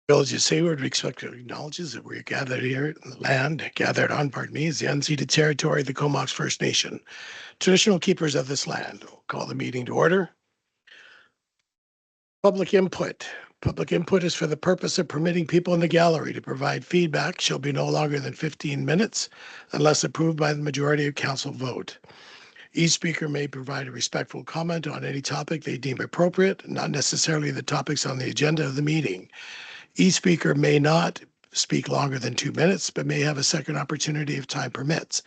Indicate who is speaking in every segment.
Speaker 1: Village of Sayward respectfully acknowledges that we are gathered here in the land gathered on, is the unceded territory of the Comox First Nation, traditional keepers of this land. We'll call the meeting to order. Public input. Public input is for the purpose of permitting people in the gallery to provide feedback shall be no longer than 15 minutes unless approved by the majority of council vote. Each speaker may provide a respectful comment on any topic they deem appropriate, not necessarily the topics on the agenda of the meeting. Each speaker may not speak longer than 2 minutes, but may have a second opportunity if time permits.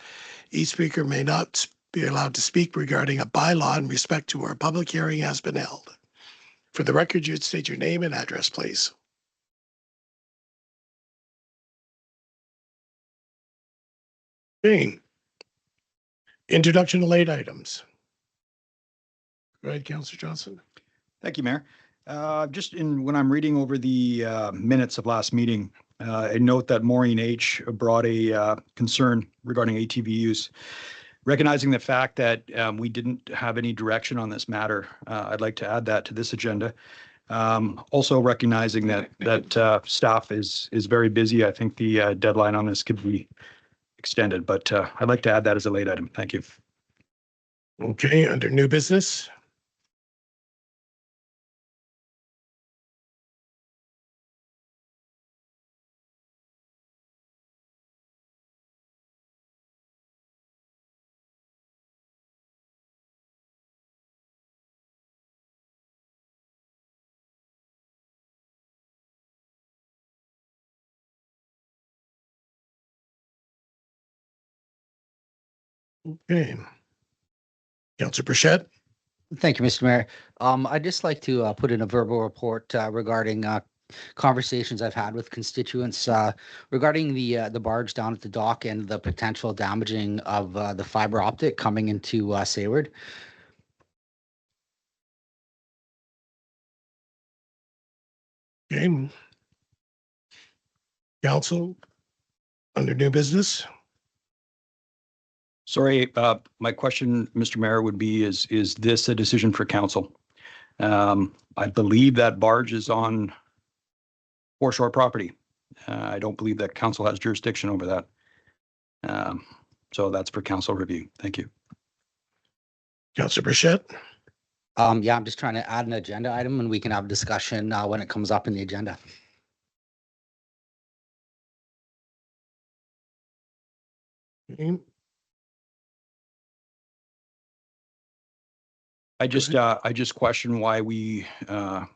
Speaker 1: Each speaker may not be allowed to speak regarding a bylaw in respect to where a public hearing has been held. For the record, you'd state your name and address, please. Okay. Introduction to late items. Go ahead, Councillor Johnson.
Speaker 2: Thank you, Mayor. When I'm reading over the minutes of last meeting, I note that Maureen H. brought a concern regarding ATV use. Recognizing the fact that we didn't have any direction on this matter, I'd like to add that to this agenda. Also recognizing that staff is very busy. I think the deadline on this could be extended, but I'd like to add that as a late item. Thank you.
Speaker 1: Okay, under new business. Okay. Councillor Burchett.
Speaker 3: Thank you, Mr. Mayor. I'd just like to put in a verbal report regarding conversations I've had with constituents regarding the barge down at the dock and the potential damaging of the fiber optic coming into Sayward.
Speaker 1: Okay. Council, under new business.
Speaker 2: Sorry, my question, Mr. Mayor, would be, is this a decision for council? I believe that barge is on foreshore property. I don't believe that council has jurisdiction over that. So that's for council review. Thank you.
Speaker 1: Councillor Burchett.
Speaker 3: Yeah, I'm just trying to add an agenda item and we can have a discussion when it comes up in the agenda.
Speaker 1: Okay.
Speaker 2: I just question why we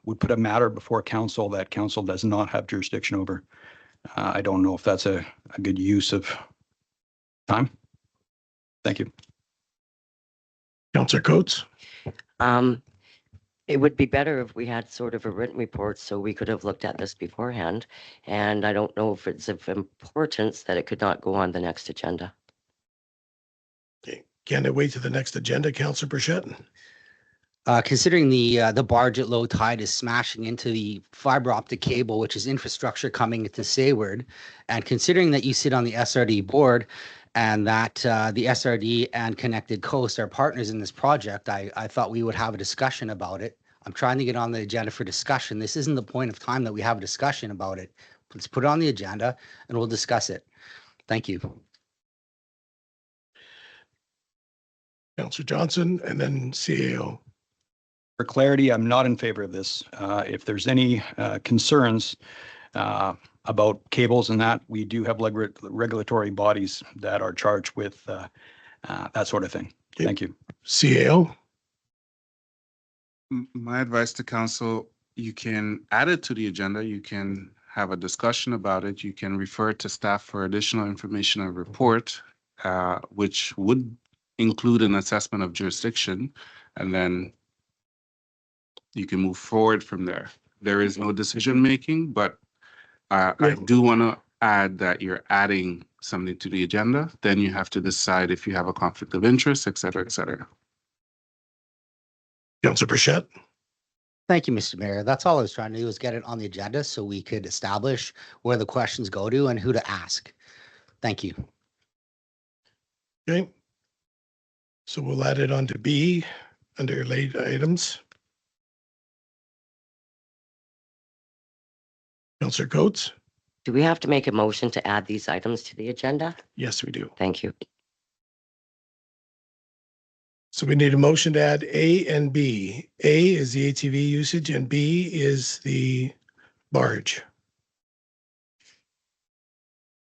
Speaker 2: would put a matter before council that council does not have jurisdiction over. I don't know if that's a good use of time. Thank you.
Speaker 1: Councillor Coates.
Speaker 4: It would be better if we had sort of a written report so we could have looked at this beforehand. And I don't know if it's of importance that it could not go on the next agenda.
Speaker 1: Okay. Can it wait to the next agenda, Councillor Burchett?
Speaker 3: Considering the barge at low tide is smashing into the fiber optic cable, which is infrastructure coming into Sayward, and considering that you sit on the SRD board and that the SRD and Connected Coast are partners in this project, I thought we would have a discussion about it. I'm trying to get on the agenda for discussion. This isn't the point of time that we have a discussion about it. Let's put it on the agenda and we'll discuss it. Thank you.
Speaker 1: Councillor Johnson and then CAO.
Speaker 2: For clarity, I'm not in favor of this. If there's any concerns about cables and that, we do have regulatory bodies that are charged with that sort of thing.
Speaker 1: Okay.
Speaker 2: Thank you.
Speaker 1: CAO.
Speaker 5: My advice to council, you can add it to the agenda. You can have a discussion about it. You can refer to staff for additional information and report, which would include an assessment of jurisdiction, and then you can move forward from there. There is no decision making, but I do want to add that you're adding something to the agenda. Then you have to decide if you have a conflict of interest, et cetera, et cetera.
Speaker 1: Councillor Burchett.
Speaker 3: Thank you, Mr. Mayor. That's all I was trying to do, was get it on the agenda so we could establish where the questions go to and who to ask. Thank you.
Speaker 1: Okay. So we'll add it on to B under late items. Counselor Coates?
Speaker 4: Do we have to make a motion to add these items to the agenda?
Speaker 1: Yes, we do.
Speaker 4: Thank you.
Speaker 1: So we need a motion to add A and B. A is the ATV usage and B is the barge.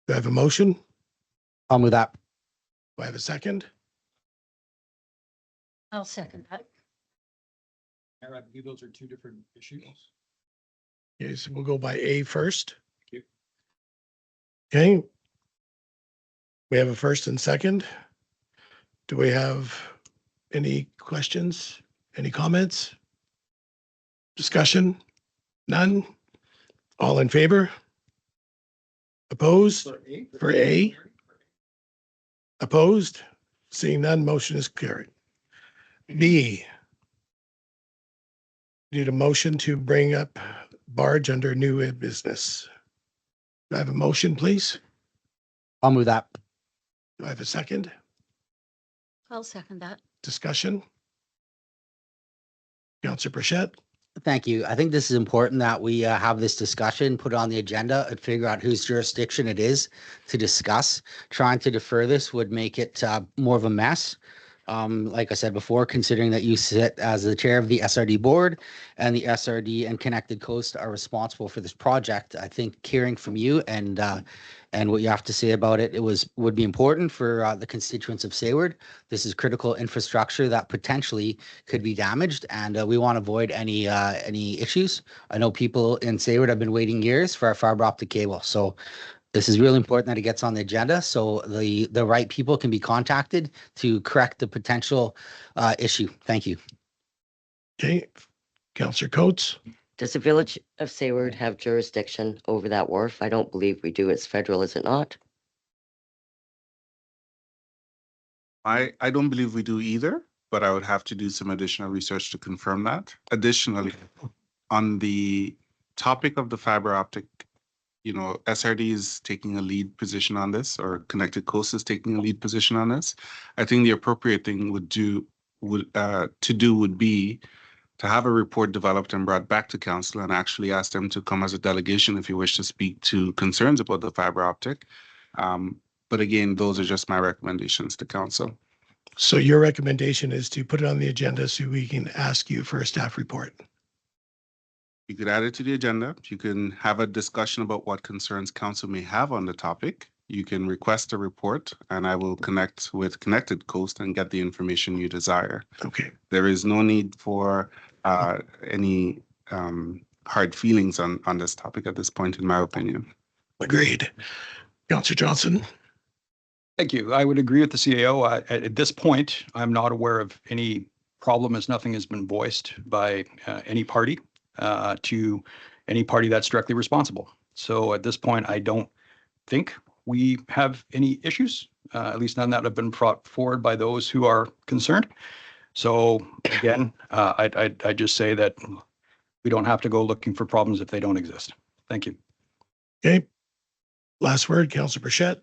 Speaker 1: Do I have a motion? Do
Speaker 3: I'll move that.
Speaker 1: I have a second?
Speaker 6: I'll second that.
Speaker 2: Mayor, I believe those are two different issues.
Speaker 1: Okay, so we'll go by A first.
Speaker 2: Thank
Speaker 1: Okay. We have a first and second. Do we have any questions? Any comments? Discussion? None? All in favor? Opposed? For A? Opposed? Seeing none, motion is carried. B. Need a motion to bring up barge under new business. Do I have a motion, please?
Speaker 3: I'll move that.
Speaker 1: Do I have a second?
Speaker 6: I'll second that.
Speaker 1: Discussion? Counselor Burchett?
Speaker 3: Thank you. I think this is important that we have this discussion, put it on the agenda and figure out whose jurisdiction it is to discuss. Trying to defer this would make it more of a mess. Like I said before, considering that you sit as the chair of the SRD board and the SRD and Connected Coast are responsible for this project, I think hearing from you and what you have to say about it, would be important for the constituents of Sayward. This is critical infrastructure that potentially could be damaged, and we want to avoid any issues. I know people in Sayward have been waiting years for our fiber optic cable, so this is really important that it gets on the agenda so the right people can be contacted to correct the potential issue. Thank you.
Speaker 1: Okay. Counselor Coates?
Speaker 4: Does the Village of Sayward have jurisdiction over that wharf? I don't believe we do. It's federal, is it not?
Speaker 5: I don't believe we do either, but I would have to do some additional research to confirm that. Additionally, on the topic of the fiber optic, SRD is taking a lead position on this, or Connected Coast is taking a lead position on this. I think the appropriate thing would be to have a report developed and brought back to council and actually ask them to come as a delegation if you wish to speak to concerns about the fiber optic. But again, those are just my recommendations to council.
Speaker 1: So your recommendation is to put it on the agenda so we can ask you for a staff report.
Speaker 5: You could add it to the agenda. You can have a discussion about what concerns council may have on the topic. You can request a report and I will connect with Connected Coast and get the information you desire.
Speaker 1: Okay.
Speaker 5: There is no need for any hard feelings on this topic at this point, in my opinion.
Speaker 1: Agreed. Counselor Johnson?
Speaker 2: Thank you. I would agree with the CAO. At this point, I'm not aware of any problem as nothing has been voiced by any party to any party that's directly responsible. So at this point, I don't think we have any issues, at least none that have been brought forward by those who are concerned. So again, I just say that we don't have to go looking for problems if they don't exist. Thank you.
Speaker 1: Okay. Last word, Counselor Burchett.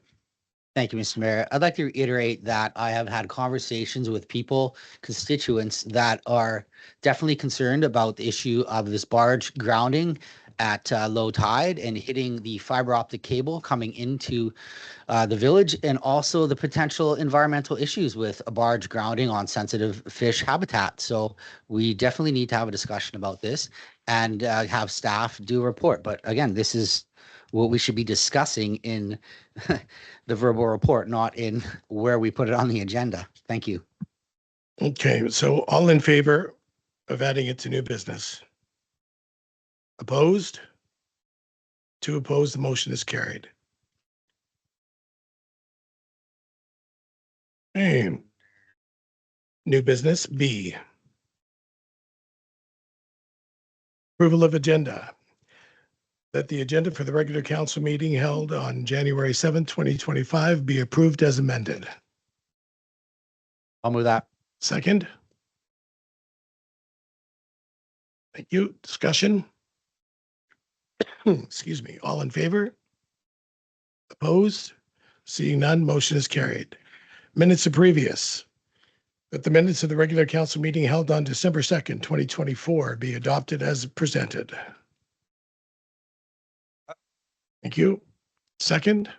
Speaker 3: Thank you, Mr. Mayor. I'd like to reiterate that I have had conversations with people, constituents that are definitely concerned about the issue of this barge grounding at low tide and hitting the fiber optic cable coming into the village, and also the potential environmental issues with a barge grounding on sensitive fish habitat. So we definitely need to have a discussion about this and have staff do a report. But again, this is what we should be discussing in the verbal report, not in where we put it on the agenda. Thank you.
Speaker 1: Okay, so all in favor of adding it to new business? Opposed? 2 opposed, the motion is carried. Okay. New business B. Approval of agenda. That the agenda for the regular council meeting held on January 7th, 2025 be approved as amended.
Speaker 3: I'll move that.
Speaker 1: Second? Thank you. Discussion? Excuse me. All in favor? Opposed? Seeing none, motion is carried. Minutes of previous. That the minutes of the regular council meeting held on December 2nd, 2024 be adopted as presented. Thank you. Second,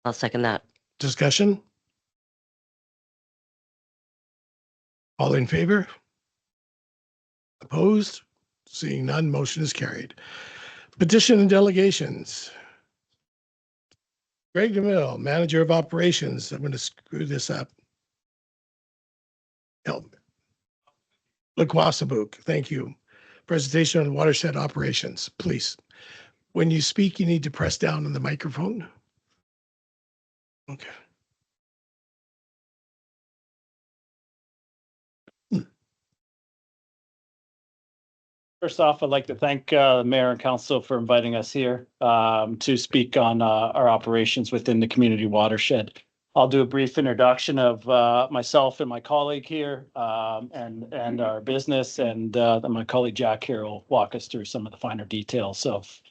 Speaker 4: I'll second that.
Speaker 1: discussion? All in favor? Opposed? Seeing none, motion is carried. Petition and delegations. Greg DeMille, Manager of Operations. I'm going to screw this up. Help. Laquasabuk, thank you. Presentation on watershed operations, please. When you speak, you need to press down on the microphone. Okay.
Speaker 7: First off, I'd like to thank Mayor and Council for inviting us here to speak on our operations within the community watershed. I'll do a brief introduction of myself and my colleague here and our business, and then my colleague Jack here will walk us through some of the finer details of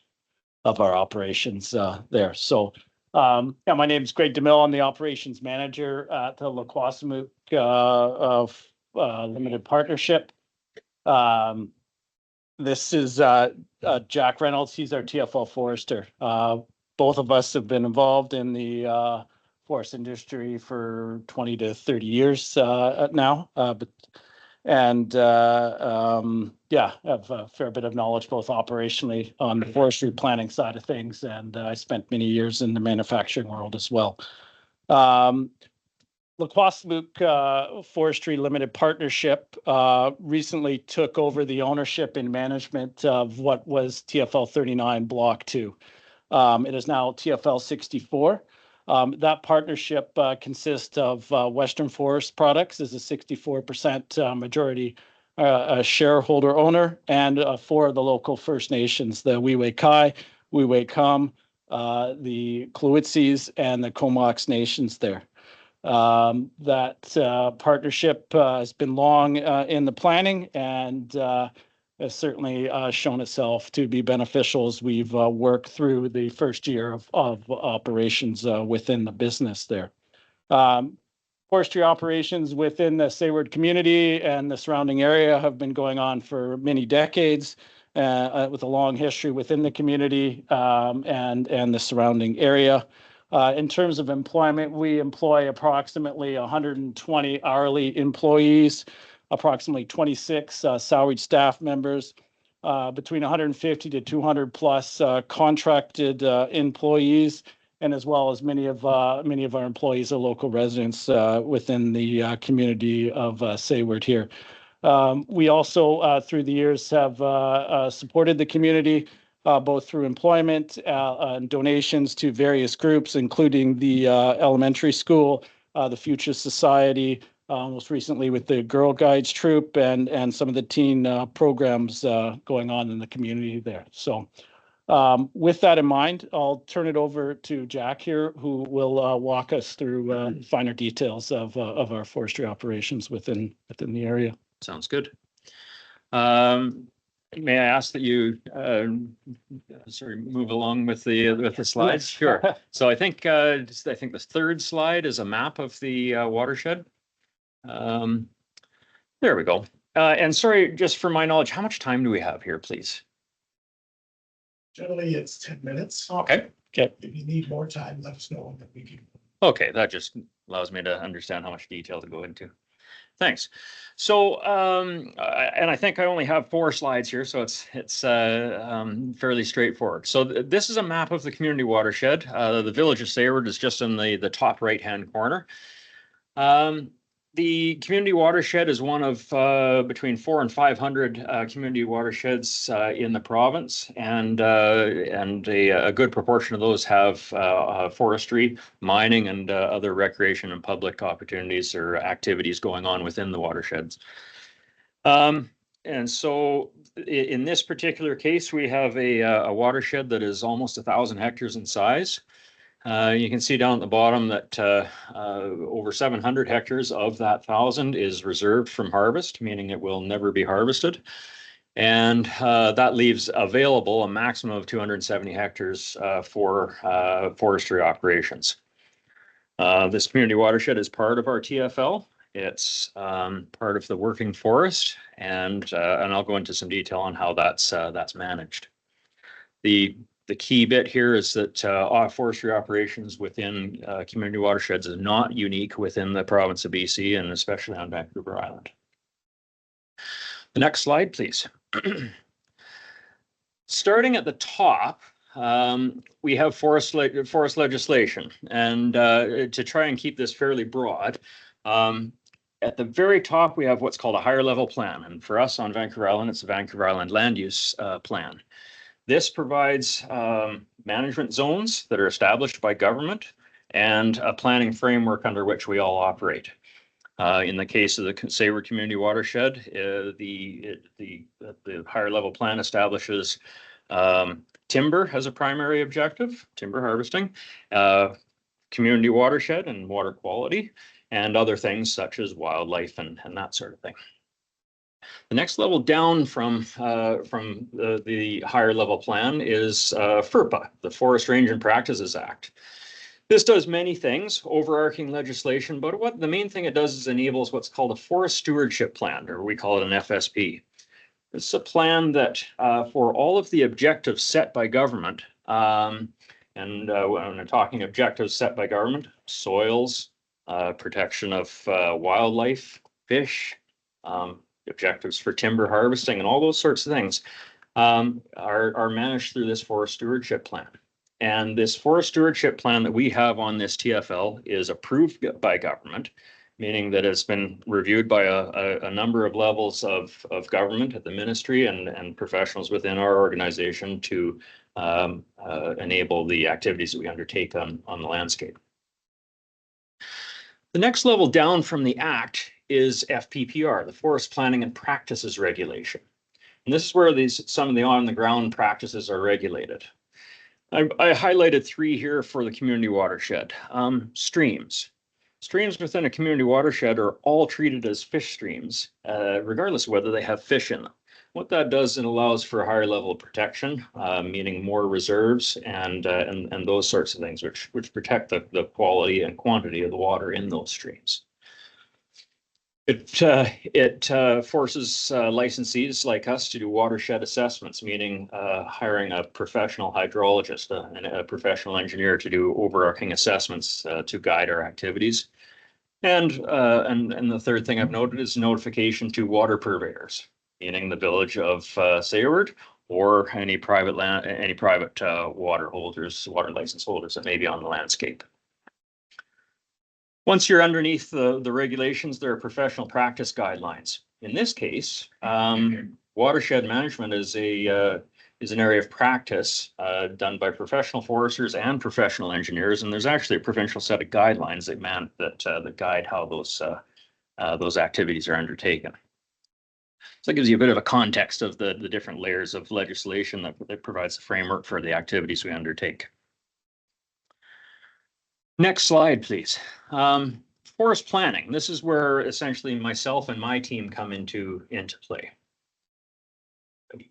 Speaker 7: our operations there. So, yeah, my name is Greg DeMille. I'm the operations manager at the Laquassamuk Limited Partnership. This is Jack Reynolds. He's our TFL forester. Both of us have been involved in the forest industry for 20 to 30 years now. Yeah, have a fair bit of knowledge both operationally on the forestry planning side of things, and I spent many years in the manufacturing world as well. Laquassamuk Forestry Limited Partnership recently took over the ownership and management of what was TFL 39 Block 2. It is now TFL 64. That partnership consists of Western Forest Products as a 64% majority shareholder owner, and 4 of the local First Nations, the Wiwe-Kai, Wiwe-Kam, the Kluwitsis, and the Comox Nations there. That partnership has been long in the planning and has certainly shown itself to be beneficial as we've worked through the first year of operations within the business there. Forestry operations within the Sayward community and the surrounding area have been going on for many decades with a long history within the community and the surrounding area. In terms of employment, we employ approximately 120 hourly employees, approximately 26 salaried staff members, between 150 to 200 plus contracted employees, and as well as many of our employees are local residents within the community of Sayward here. We also, through the years, have supported the community both through employment and donations to various groups, including the elementary school, the Future Society, most recently with the Girl Guides troop, and some of the teen programs going on in the community there. So with that in mind, I'll turn it over to Jack here, who will walk us through finer details of our forestry operations within the area.
Speaker 8: Sounds good. May I ask that you move along with the slides? Sure. So I think the third slide is a map of the watershed. There we go. And sorry, just for my knowledge, how much time do we have here, please?
Speaker 1: Generally, it's 10 minutes.
Speaker 8: Okay.
Speaker 7: Okay.
Speaker 1: If you need more time, let us know that we can.
Speaker 8: Okay, that just allows me to understand how much detail to go into. Thanks. So, and I think I only have 4 slides here, so it's fairly straightforward. So this is a map of the community watershed. The village of Sayward is just in the top right-hand corner. The community watershed is one of between 400 and 500 community watersheds in the province, and a good proportion of those have forestry, mining, and other recreation and public opportunities or activities going on within the watersheds. And so in this particular case, we have a watershed that is almost 1,000 hectares in size. You can see down at the bottom that over 700 hectares of that 1,000 is reserved from harvest, meaning it will never be harvested. And that leaves available a maximum of 270 hectares for forestry operations. This community watershed is part of our TFL. It's part of the working forest, and I'll go into some detail on how that's managed. The The key bit here is that forestry operations within community watersheds is not unique within the province of BC and especially on Vancouver Island. The next slide, please. Starting at the top, we have forest legislation, and to try and keep this fairly broad, at the very top we have what's called a higher level plan, and for us on Vancouver Island, it's the Vancouver Island Land Use Plan. This provides management zones that are established by government and a planning framework under which we all operate. In the case of the Sayward Community Watershed, the higher level plan establishes timber as a primary objective, timber harvesting, community watershed and water quality, and other things such as wildlife and that sort of thing. The next level down from the higher level plan is FERPA, the Forest Range and Practices Act. This does many things, overarching legislation, but what the main thing it does is enables what's called a forest stewardship plan, or we call it an FSP. It's a plan that for all of the objectives set by government, when I'm talking objectives set by government, soils, protection of wildlife, fish, objectives for timber harvesting, and all those sorts of things are managed through this forest stewardship plan. And this forest stewardship plan that we have on this TFL is approved by government, meaning that it's been reviewed by a number of levels of government at the ministry and professionals within our organization to enable the activities that we undertake on the landscape. The next level down from the Act is FPPR, the Forest Planning and Practices Regulation. And this is where some of the on-the-ground practices are regulated. I highlighted three here for the community watershed. Streams. Streams within a community watershed are all treated as fish streams, regardless of whether they have fish in them. What that does, it allows for a higher level of protection, meaning more reserves and those sorts of things, which protect the quality and quantity of the water in those streams. It forces licensees like us to do watershed assessments, meaning hiring a professional hydrologist and a professional engineer to do overarching assessments to guide our activities. And the third thing I've noted is notification to water purveyors, meaning the village of Sayward or any private water license holders that may be on the landscape. Once you're underneath the regulations, there are professional practice guidelines. In this case, watershed management is an area of practice done by professional foresters and professional engineers, and there's actually a provincial set of guidelines that guide how those activities are undertaken. So that gives you a bit of a context of the different layers of legislation that provides a framework for the activities we undertake. Next slide, please. Forest planning. This is where essentially myself and my team come into play.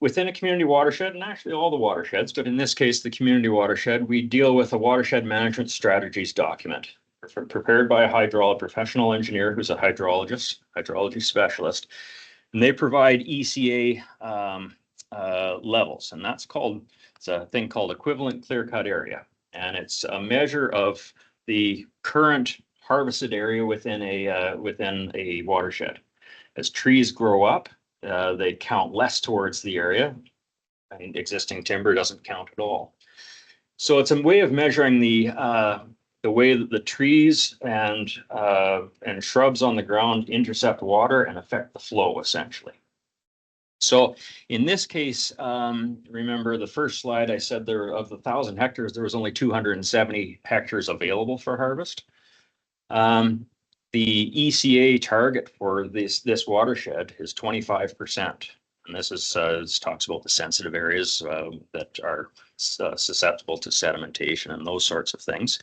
Speaker 8: Within a community watershed, and actually all the watersheds, but in this case, the community watershed, we deal with a watershed management strategies document prepared by a professional engineer who's a hydrology specialist. And they provide ECA levels, and it's a thing called equivalent clear-cut area. And it's a measure of the current harvested area within a watershed. As trees grow up, they count less towards the area. I mean, existing timber doesn't count at all. So it's a way of measuring the way that the trees and shrubs on the ground intercept water and affect the flow, essentially. So in this case, remember the first slide I said of the 1,000 hectares, there was only 270 hectares available for harvest. The ECA target for this watershed is 25%. And this talks about the sensitive areas that are susceptible to sedimentation and those sorts of things.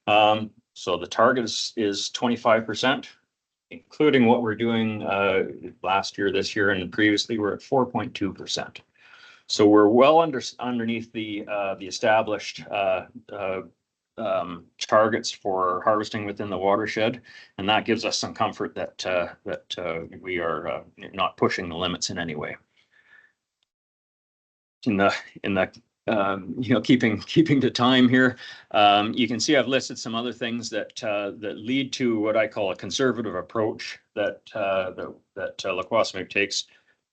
Speaker 8: So the target is 25%. Including what we're doing last year, this year, and previously, we're at 4.2%. So we're well underneath the established targets for harvesting within the watershed, and that gives us some comfort that we are not pushing the limits in any way. In the keeping to time here. You can see I've listed some other things that lead to what I call a conservative approach that La Quasimig takes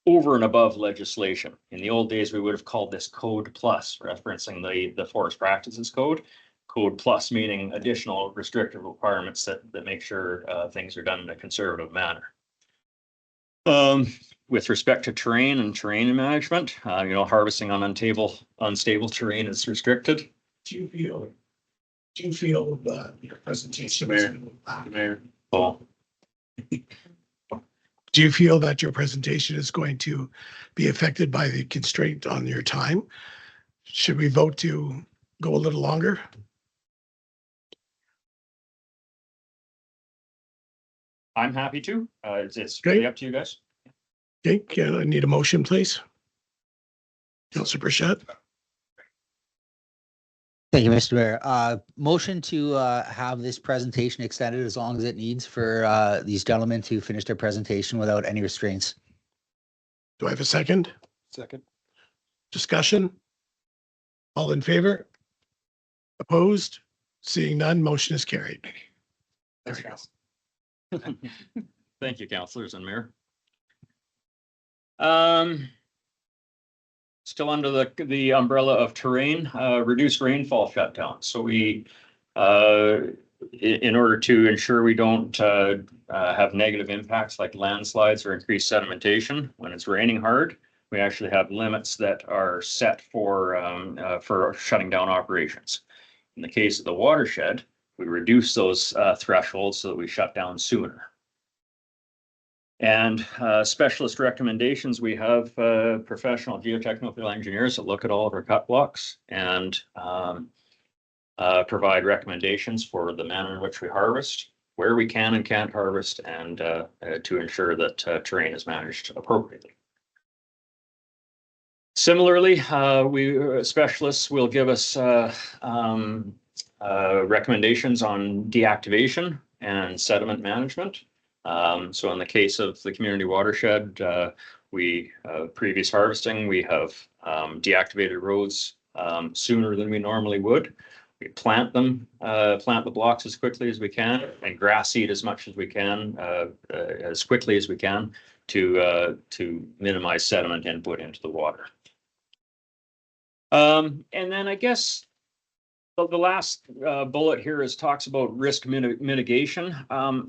Speaker 8: over and above legislation. In the old days, we would have called this Code Plus, referencing the Forest Practices Code. Code Plus meaning additional restrictive requirements that make sure things are done in a conservative manner. With respect to terrain and terrain management, harvesting on unstable terrain is restricted.
Speaker 1: Do you feel your presentation?
Speaker 5: Mayor.
Speaker 8: Oh,
Speaker 1: Do you feel that your presentation is going to be affected by the constraint on your time? Should we vote to go a little longer?
Speaker 8: I'm happy to. It's
Speaker 1: Great.
Speaker 8: really up to you guys.
Speaker 1: Okay, can I need a motion, please? Councilor Burchett,
Speaker 3: Thank you, Mr. Mayor. Motion to have this presentation extended as long as it needs for these gentlemen to finish their presentation without any restraints.
Speaker 1: do I have a second?
Speaker 2: Second.
Speaker 1: Discussion? All in favor? Opposed? Seeing none, motion is carried. There we go.
Speaker 8: Thank you, councillors and mayor. Still under the umbrella of terrain, reduced rainfall shutdown. So we, in order to ensure we don't have negative impacts like landslides or increased sedimentation when it's raining hard, we actually have limits that are set for shutting down operations. In the case of the watershed, we reduce those thresholds so that we shut down sooner. And specialist recommendations, we have professional geotechnical engineers that look at all of our cut blocks and provide recommendations for the manner in which we harvest, where we can and can't harvest, and to ensure that terrain is managed appropriately. Similarly, specialists will give us recommendations on deactivation and sediment management. So in the case of the community watershed, previous harvesting, we have deactivated roads sooner than we normally would. We plant the blocks as quickly as we can and grass seed as much as we can, as quickly as we can to minimize sediment input into the water. And then I guess the last bullet here talks about risk mitigation.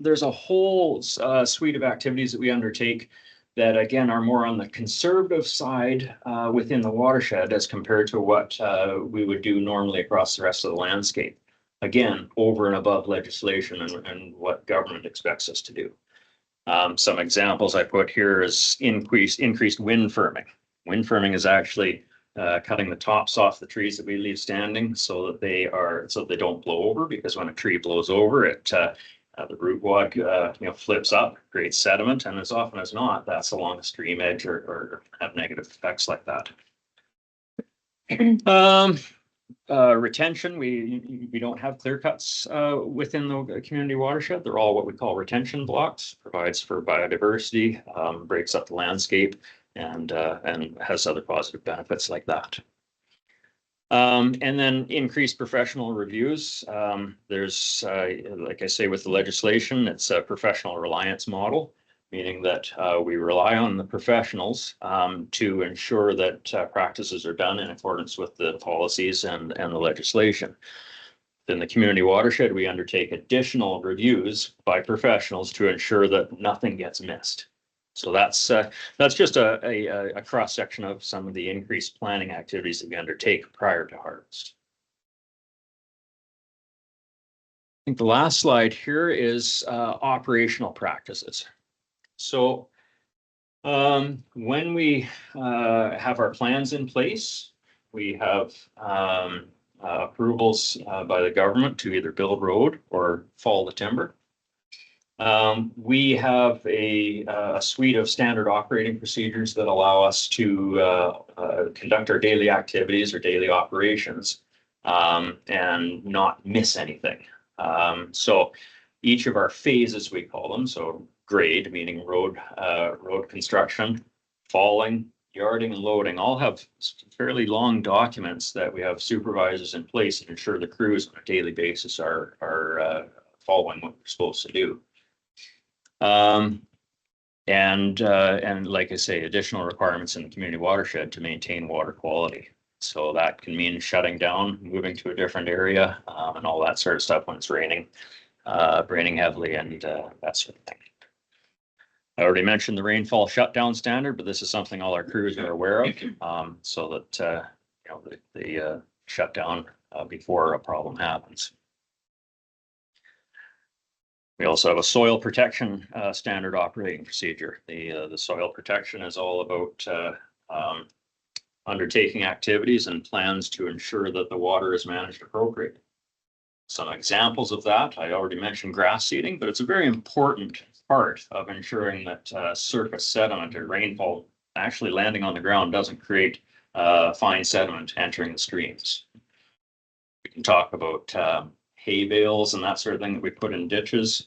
Speaker 8: There's a whole suite of activities that we undertake that, again, are more on the conservative side within the watershed as compared to what we would do normally across the rest of the landscape. Again, over and above legislation and what government expects us to do. Some examples I put here is increased wind firming. Wind firming is actually cutting the tops off the trees that we leave standing so that they don't blow over, because when a tree blows over, the root wad flips up, creates sediment, and as often as not, that's along the stream edge or have negative effects like that. Retention, we don't have clear cuts within the community watershed. They're all what we call retention blocks, provides for biodiversity, breaks up the landscape, and has other positive benefits like that. And then increased professional reviews. There's, like I say, with the legislation, it's a professional reliance model, meaning that we rely on the professionals to ensure that practices are done in accordance with the policies and the legislation. In the community watershed, we undertake additional reviews by professionals to ensure that nothing gets missed. So that's just a cross section of some of the increased planning activities that we undertake prior to harvest. I think the last slide here is operational practices. So when we have our plans in place, we have approvals by the government to either build road or fall the timber. We have a suite of standard operating procedures that allow us to conduct our daily activities or daily operations and not miss anything. So each of our phases, we call them, so grade, meaning road construction, falling, yarding and loading all have fairly long documents that we have supervisors in place to ensure the crews on a daily basis are following what they're supposed to do. And like I say, additional requirements in the community watershed to maintain water quality. So that can mean shutting down, moving to a different area, and all that sort of stuff when it's raining heavily and that sort of thing. I already mentioned the rainfall shutdown standard, but this is something all our crews are aware of, so that you know, the shutdown before a problem happens. We also have a soil protection standard operating procedure. The soil protection is all about undertaking activities and plans to ensure that the water is managed appropriately. Some examples of that, I already mentioned grass seeding, but it's a very important part of ensuring that surface sediment or rainfall actually landing on the ground doesn't create fine sediment entering the streams. We can talk about hay bales and that sort of thing that we put in ditches,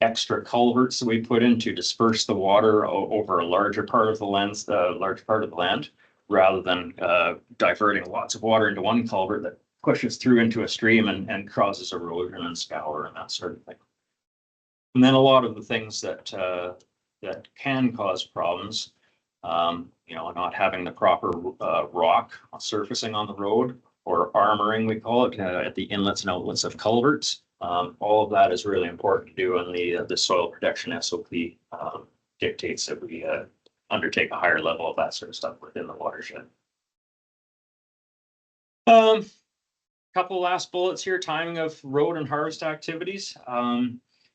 Speaker 8: extra culverts that we put in to disperse the water over a larger part of the land, rather than diverting lots of water into one culvert that pushes through into a stream and causes erosion and scour and that sort of thing. And then a lot of the things that can cause problems, you know, not having the proper rock surfacing on the road, or armoring, we call it, at the inlets and outlets of culverts. All of that is really important to do, and the soil protection SOP dictates that we undertake a higher level of that sort of stuff within the watershed. Couple last bullets here, timing of road and harvest activities.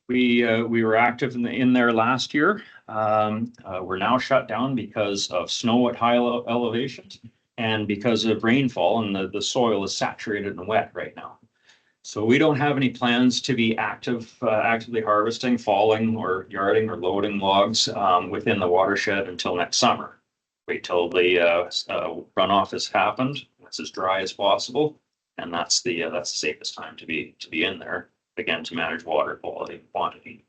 Speaker 8: We were active in there last year. We're now shut down because of snow at high elevations and because of rainfall, and the soil is saturated and wet right now. So we don't have any plans to be actively harvesting, falling, or yarding or loading logs within the watershed until next summer. Wait till the runoff has happened. It's as dry as possible, and that's the safest time to be in there, again, to manage water quality and quantity.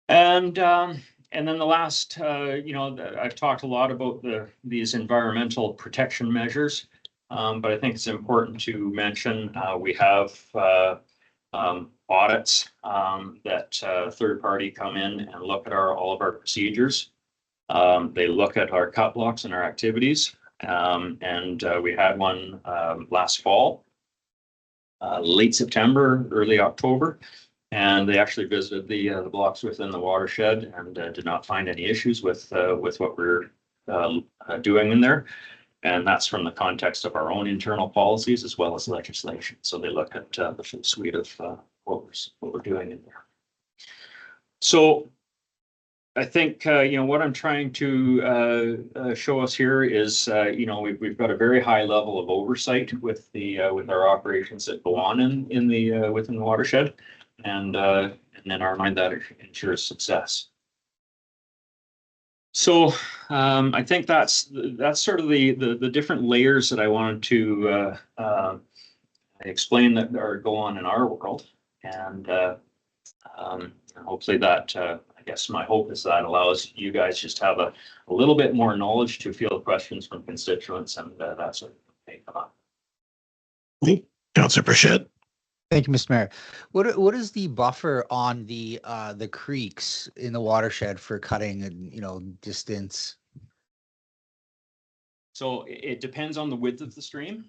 Speaker 8: And then the last, you know, I've talked a lot about these environmental protection measures. But I think it's important to mention we have audits that third party come in and look at all of our procedures. They look at our cut blocks and our activities. And we had one last fall, late September, early October. And they actually visited the blocks within the watershed and did not find any issues with what we're doing in there. And that's from the context of our own internal policies as well as legislation. So they look at the full suite of what we're doing in there. So I think, you know, what I'm trying to show us here is, you know, we've got a very high level of oversight with our operations that go on in the within the watershed, and in our mind that ensures success. So I think that's sort of the different layers that I wanted to explain that are going on in our world, and hopefully that I guess my hope is that allows you guys just to have a little bit more knowledge to field questions from constituents and that sort of thing come up.
Speaker 1: Councillor Burchett.
Speaker 3: Thank you, Mr. Mayor. What is the buffer on the creeks in the watershed for cutting and, you know, distance?
Speaker 8: So it depends on the width of the stream.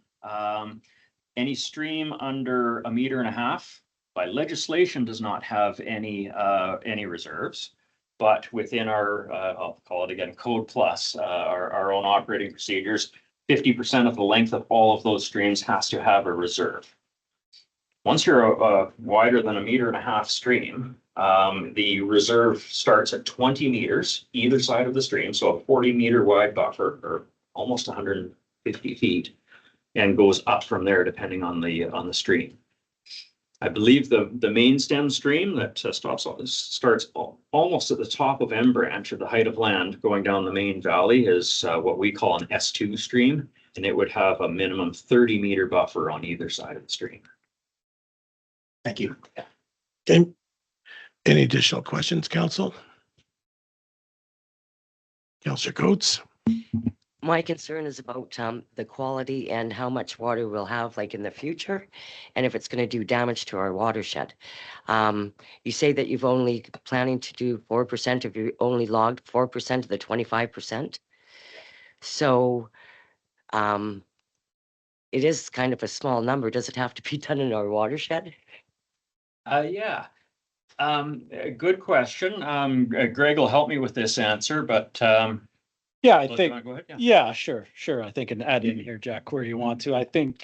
Speaker 8: Any stream under 1.5 meters by legislation does not have any reserves, but within our I'll call it again Code Plus, our own operating procedures, 50% of the length of all of those streams has to have a reserve. Once you're wider than 1.5 meters stream, the reserve starts at 20 meters either side of the stream, so a 40-meter wide buffer, or almost 150 feet, and goes up from there depending on the stream. I believe the main stem stream that starts almost at the top of M Branch, or the height of land going down the main valley, is what we call an S2 stream, and it would have a minimum 30-meter buffer on either side of the stream.
Speaker 1: Thank you. Okay. Any additional questions, council? Councillor Coates.
Speaker 4: My concern is about the quality and how much water we'll have like in the future, and if it's going to do damage to our watershed. You say that you've only planning to do 4%, if you only logged 4% of the 25%. So it is kind of a small number. Does it have to be done in our watershed?
Speaker 8: Yeah. A good question. Greg will help me with this answer, but
Speaker 7: Yeah, I
Speaker 8: well,
Speaker 7: think,
Speaker 8: go ahead. Yeah.
Speaker 7: yeah, sure. I think, and add in here, Jack, where you want to. I think,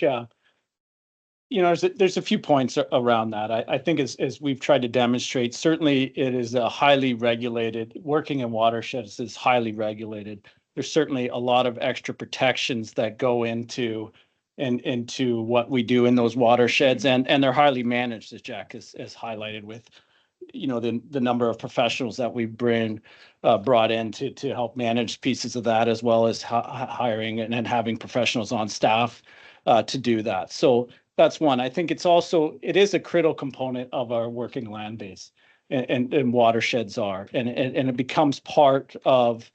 Speaker 7: there's a few points around that. I think as we've tried to demonstrate, certainly it is a highly regulated, working in watersheds is highly regulated. There's certainly a lot of extra protections that go into what we do in those watersheds, and they're highly managed, as Jack has highlighted with, the number of professionals that we brought in to help manage pieces of that, as well as hiring and having professionals on staff to do that. So that's one. I think it is a critical component of our working land base, and watersheds are, and it becomes part of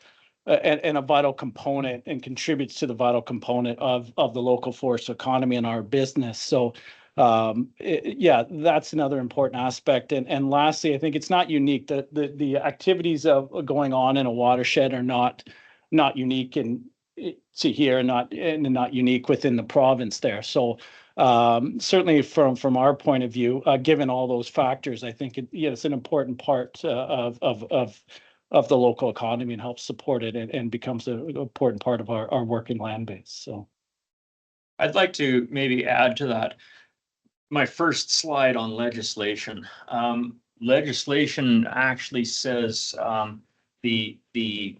Speaker 7: and a vital component, and contributes to the vital component of the local forest economy and our business. So yeah, that's another important aspect. And lastly, I think it's not unique that the activities of going on in a watershed are not unique to here, and not unique within the province there. So certainly from our point of view, given all those factors, I think it's an important part of the local economy, and helps support it, and becomes an important part of our working land base. So
Speaker 8: I'd like to maybe add to that. My first slide on legislation. Legislation actually says the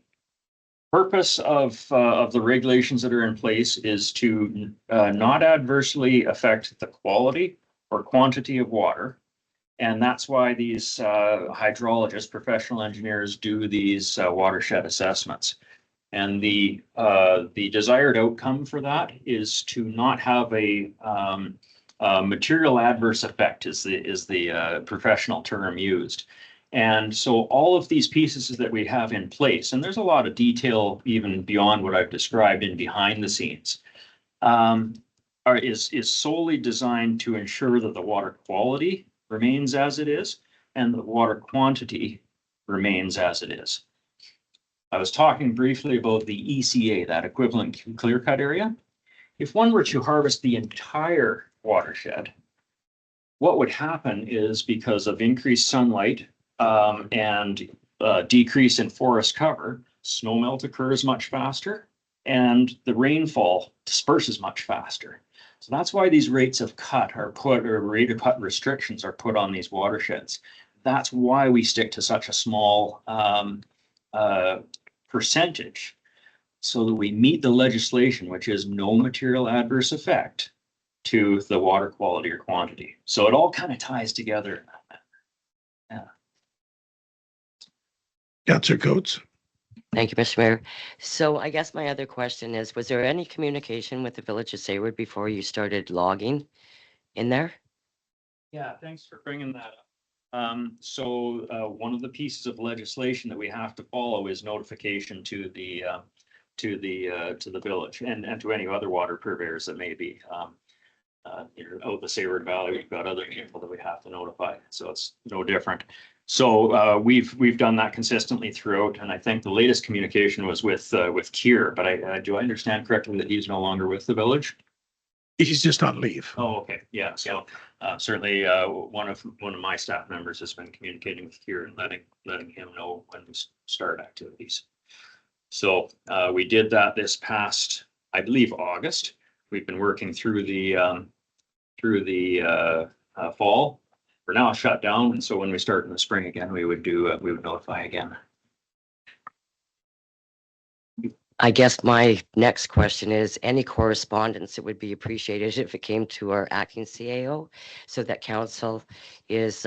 Speaker 8: purpose of the regulations that are in place is to not adversely affect the quality or quantity of water. And that's why these hydrologists, professional engineers, do these watershed assessments. And the desired outcome for that is to not have a material adverse effect is the professional term used. And so all of these pieces that we have in place, and there's a lot of detail even beyond what I've described in behind the scenes, is solely designed to ensure that the water quality remains as it is, and the water quantity remains as it is. I was talking briefly about the ECA, that equivalent clear cut area. If one were to harvest the entire watershed, what would happen is, because of increased sunlight and decrease in forest cover, snowmelt occurs much faster, and the rainfall disperses much faster. So that's why these rates of cut are put, or rate of cut restrictions are put on these watersheds. That's why we stick to such a small percentage, so that we meet the legislation, which is no material adverse effect to the water quality or quantity. So it all kind of ties together. Yeah.
Speaker 1: Councillor Coates.
Speaker 4: Thank you, Mr. Mayor. So I guess my other question is, was there any communication with the Village of Sayward before you started logging in there?
Speaker 8: Yeah, thanks for bringing that up. So one of the pieces of legislation that we have to follow is notification to the village, and to any other water purveyors that may be the Sayward Valley. We've got other people that we have to notify, so it's no different. So we've done that consistently throughout, and I think the latest communication was with Kier. But do I understand correctly that he's no longer with the village?
Speaker 1: He's just on leave.
Speaker 8: Oh, okay, yeah. So certainly one of my staff members has been communicating with Kier and letting him know when we start activities. So we did that this past, I believe, August. We've been working through the fall. We're now shut down, and so when we start in the spring again, we would notify again.
Speaker 4: I guess my next question is, any correspondence, it would be appreciated if it came to our acting CAO, so that council is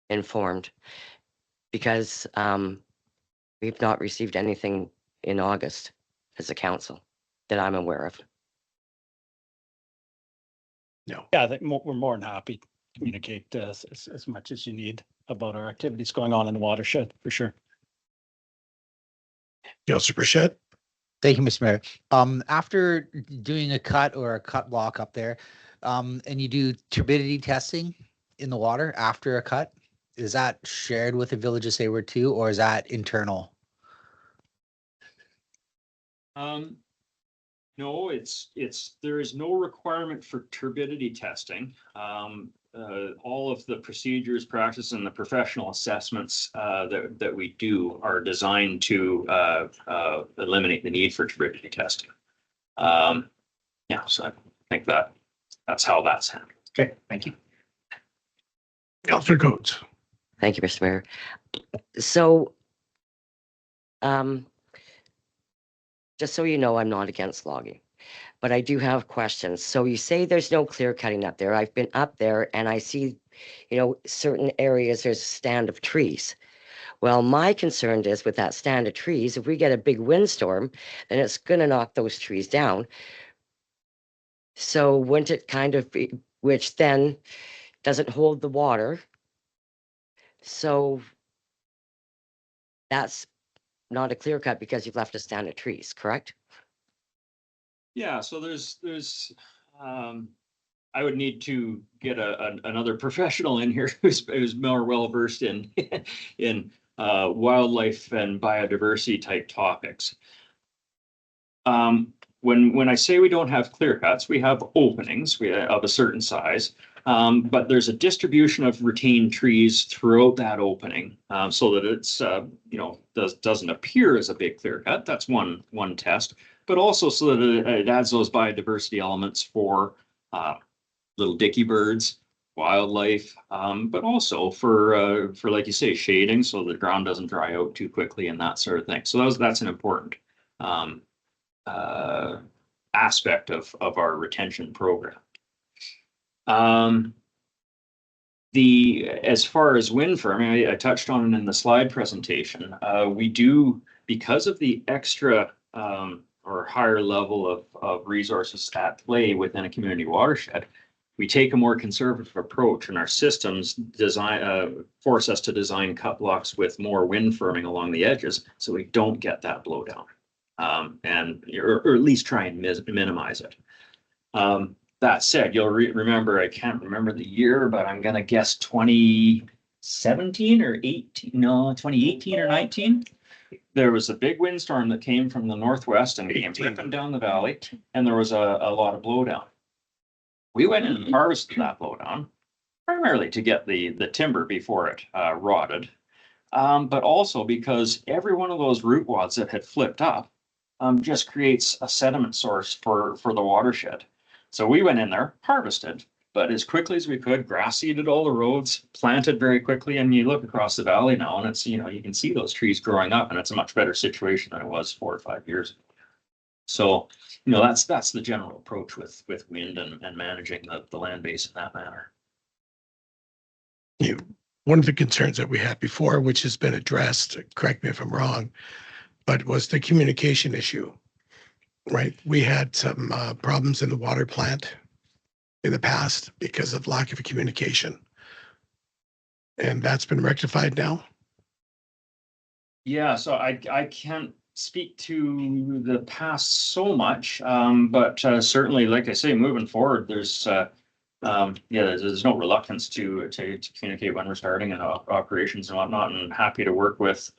Speaker 4: informed, because we've not received anything in August as a council that I'm aware of.
Speaker 1: No.
Speaker 7: yeah, I think we're more than happy to communicate as much as you need about our activities going on in the watershed, for sure.
Speaker 1: Councillor Bichette?
Speaker 3: Thank you, Mr. Mayor. After doing a cut or a cut block up there, and you do turbidity testing in the water after a cut, is that shared with the Village of Sayward too, or is that internal?
Speaker 8: No, there is no requirement for turbidity testing. All of the procedures, practice, and the professional assessments that we do are designed to eliminate the need for turbidity testing. Yeah, so I think that's how that's handled.
Speaker 2: Okay, thank you.
Speaker 1: Councillor Coates?
Speaker 4: Thank you, Mr. Mayor. So, just so you know, I'm not against logging, but I do have questions. So you say there's no clear cutting up there. I've been up there and I see, certain areas, there's a stand of trees. Well, my concern is with that stand of trees, if we get a big windstorm, then it's going to knock those trees down. So wouldn't it kind of be, which then doesn't hold the water. So that's not a clear cut because you've left a stand of trees, correct?
Speaker 8: Yeah, so there's I would need to get another professional in here who's more well versed in in wildlife and biodiversity type topics. When I say we don't have clear cuts, we have openings of a certain size, but there's a distribution of retained trees throughout that opening, so that it's doesn't appear as a big clear cut. That's one test, but also so that it adds those biodiversity elements for little dicky birds, wildlife, but also for like you say, shading, so the ground doesn't dry out too quickly and that sort of thing. So that's an important aspect of our retention program. As far as wind farming, I touched on it in the slide presentation. We do, because of the extra or higher level of resources at play within a community watershed, we take a more conservative approach, and our systems force us to design cut blocks with more wind firming along the edges, so we don't get that blowdown, or at least try and minimize it. That said, you'll remember, I can't remember the year, but I'm gonna guess 2017 or 18, no, 2018 or 19. There was a big windstorm that came from the northwest and came ripping down the valley, and there was a lot of blowdown. We went in and harvested that blowdown, primarily to get the timber before it rotted, but also because every one of those root wads that had flipped up just creates a sediment source for the watershed. So we went in there, harvested, but as quickly as we could, grass seeded all the roads, planted very quickly, and you look across the valley now, and it's, you can see those trees growing up, and it's a much better situation than it was 4 or 5 years ago. So, that's the general approach with wind and managing the land base in that manner.
Speaker 1: One of the concerns that we had before, which has been addressed, correct me if I'm wrong, but was the communication issue, right? We had some problems in the water plant in the past because of lack of communication. And that's been rectified now?
Speaker 8: Yeah, so I can't speak to the past so much, but certainly, like I say, moving forward, there's there's no reluctance to communicate when we're starting and operations and whatnot, and happy to work with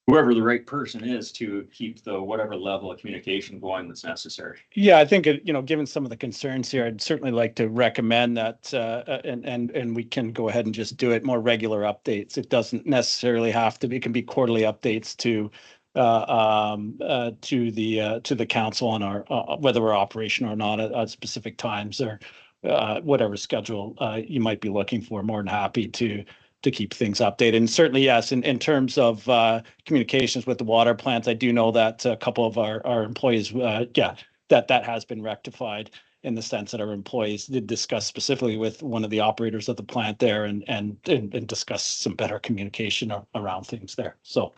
Speaker 8: whoever the right person is to keep whatever level of communication going that's necessary.
Speaker 7: Yeah, I think, given some of the concerns here, I'd certainly like to recommend that, and we can go ahead and just do it, more regular updates. It doesn't necessarily have to be, it can be quarterly updates to the council on our, whether we're operational or not at specific times, or whatever schedule you might be looking for. More than happy to keep things updated. And certainly, yes, in terms of communications with the water plants, I do know that a couple of our employees, that has been rectified, in the sense that our employees did discuss specifically with one of the operators of the plant there and discuss some better communication around things there. So.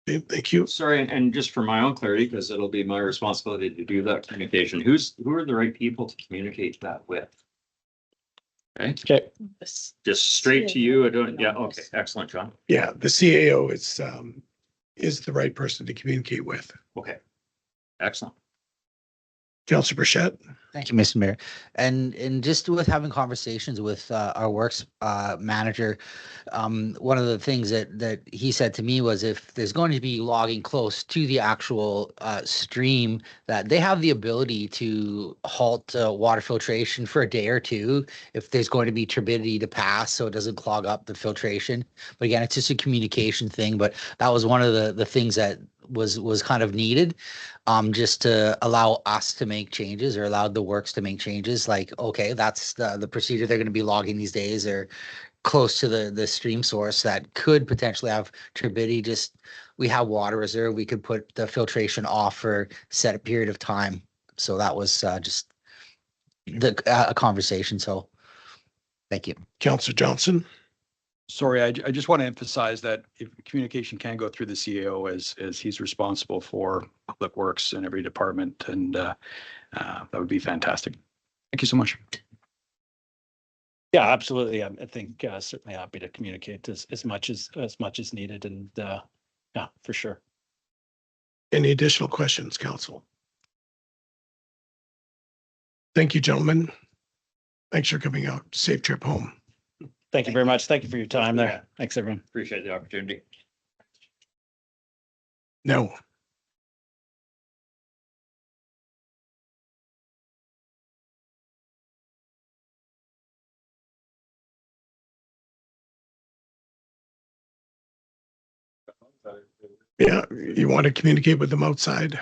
Speaker 1: Okay, thank you.
Speaker 8: Sorry, and just for my own clarity, because it'll be my responsibility to do that communication, who are the right people to communicate that with? Okay. Just straight to you. Yeah. Okay. Excellent, John.
Speaker 1: Yeah, the CAO is is the right person to communicate with.
Speaker 8: Okay. Excellent.
Speaker 1: Councillor Bichette?
Speaker 3: Thank you, Mr. Mayor. And just with having conversations with our works manager, one of the things that he said to me was if there's going to be logging close to the actual stream, that they have the ability to halt water filtration for a day or two if there's going to be turbidity to pass, so it doesn't clog up the filtration. But again, it's just a communication thing. But that was one of the things that was kind of needed, just to allow us to make changes or allowed the works to make changes. Like, okay, that's the procedure they're going to be logging these days, or close to the stream source that could potentially have turbidity. Just we have water reserve. We could put the filtration off for set a period of time. So that was just a conversation. So thank you.
Speaker 1: Councillor Johnson?
Speaker 2: Sorry, I just want to emphasize that if communication can go through the CAO as he's responsible for public works in every department, and that would be fantastic. Thank you so much.
Speaker 7: Yeah, absolutely. I think certainly happy to communicate as much as needed, and yeah, for sure.
Speaker 1: Any additional questions, council? Thank you, gentlemen. Thanks for coming out. Safe trip home.
Speaker 7: Thank you very much. Thank you for your time there. Thanks, everyone.
Speaker 8: Appreciate the opportunity.
Speaker 1: No. Yeah, you want to communicate with them outside?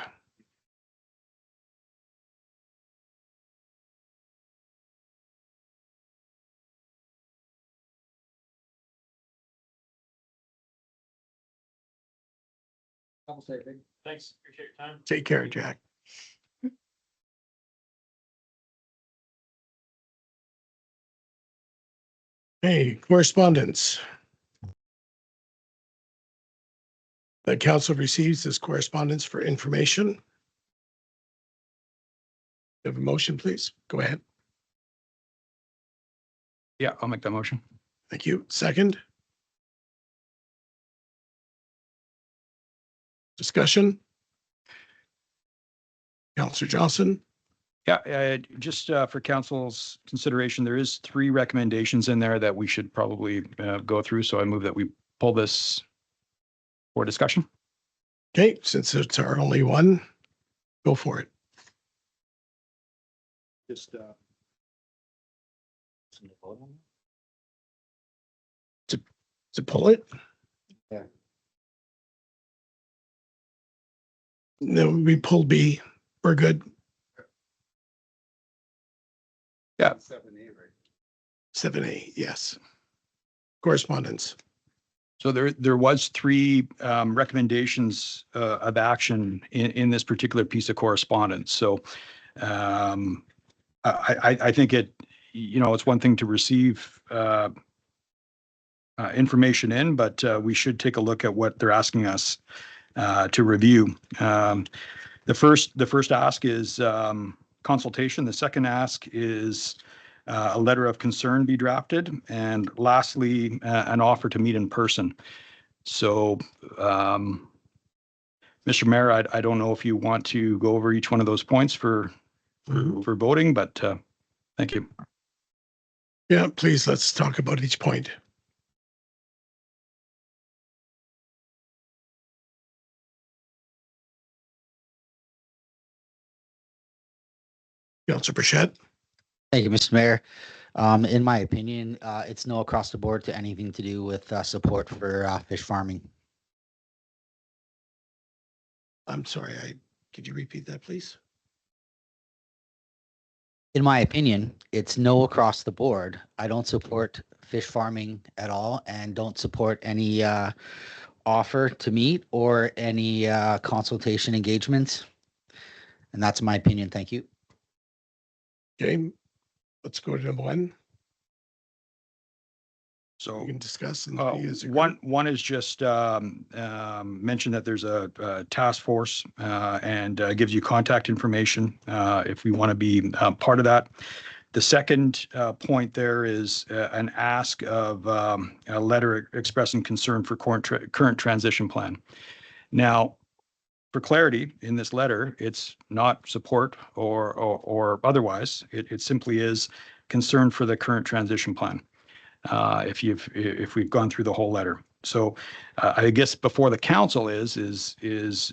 Speaker 8: Thanks. Appreciate your time.
Speaker 1: Take care, Jack. Hey, correspondence. The council receives this correspondence for information. Have a motion, please. Go ahead.
Speaker 2: Yeah, I'll make that motion.
Speaker 1: Thank you. Second. Discussion. Councillor Johnson?
Speaker 2: Yeah, just for council's consideration, there is 3 recommendations in there that we should probably go through. So I move that we pull this for discussion.
Speaker 1: Okay, since it's our only one, go for it.
Speaker 2: Just
Speaker 1: To pull it?
Speaker 3: Yeah.
Speaker 1: No, we pulled B. We're good.
Speaker 2: Yeah.
Speaker 1: 7A, yes. Correspondence.
Speaker 2: So there was 3 recommendations of action in this particular piece of correspondence. So I think it's one thing to receive information in, but we should take a look at what they're asking us to review. The first ask is consultation. The second ask is a letter of concern be drafted, and lastly, an offer to meet in person. So, Mr. Mayor, I don't know if you want to go over each one of those points for voting, but thank you.
Speaker 1: Yeah, please, let's talk about each point. Councillor Bichette?
Speaker 3: Thank you, Mr. Mayor. In my opinion, it's no across the board to anything to do with support for fish farming.
Speaker 1: I'm sorry, could you repeat that, please?
Speaker 3: In my opinion, it's no across the board. I don't support fish farming at all, and don't support any offer to meet or any consultation engagements. And that's my opinion. Thank you.
Speaker 1: Okay, let's go to number 1.
Speaker 2: So
Speaker 1: We can discuss. And
Speaker 2: one is just mention that there's a task force and gives you contact information if we want to be part of that. The second point there is an ask of a letter expressing concern for current transition plan. Now, for clarity, in this letter, it's not support or otherwise. It simply is concern for the current transition plan. If we've gone through the whole letter. So I guess before the council is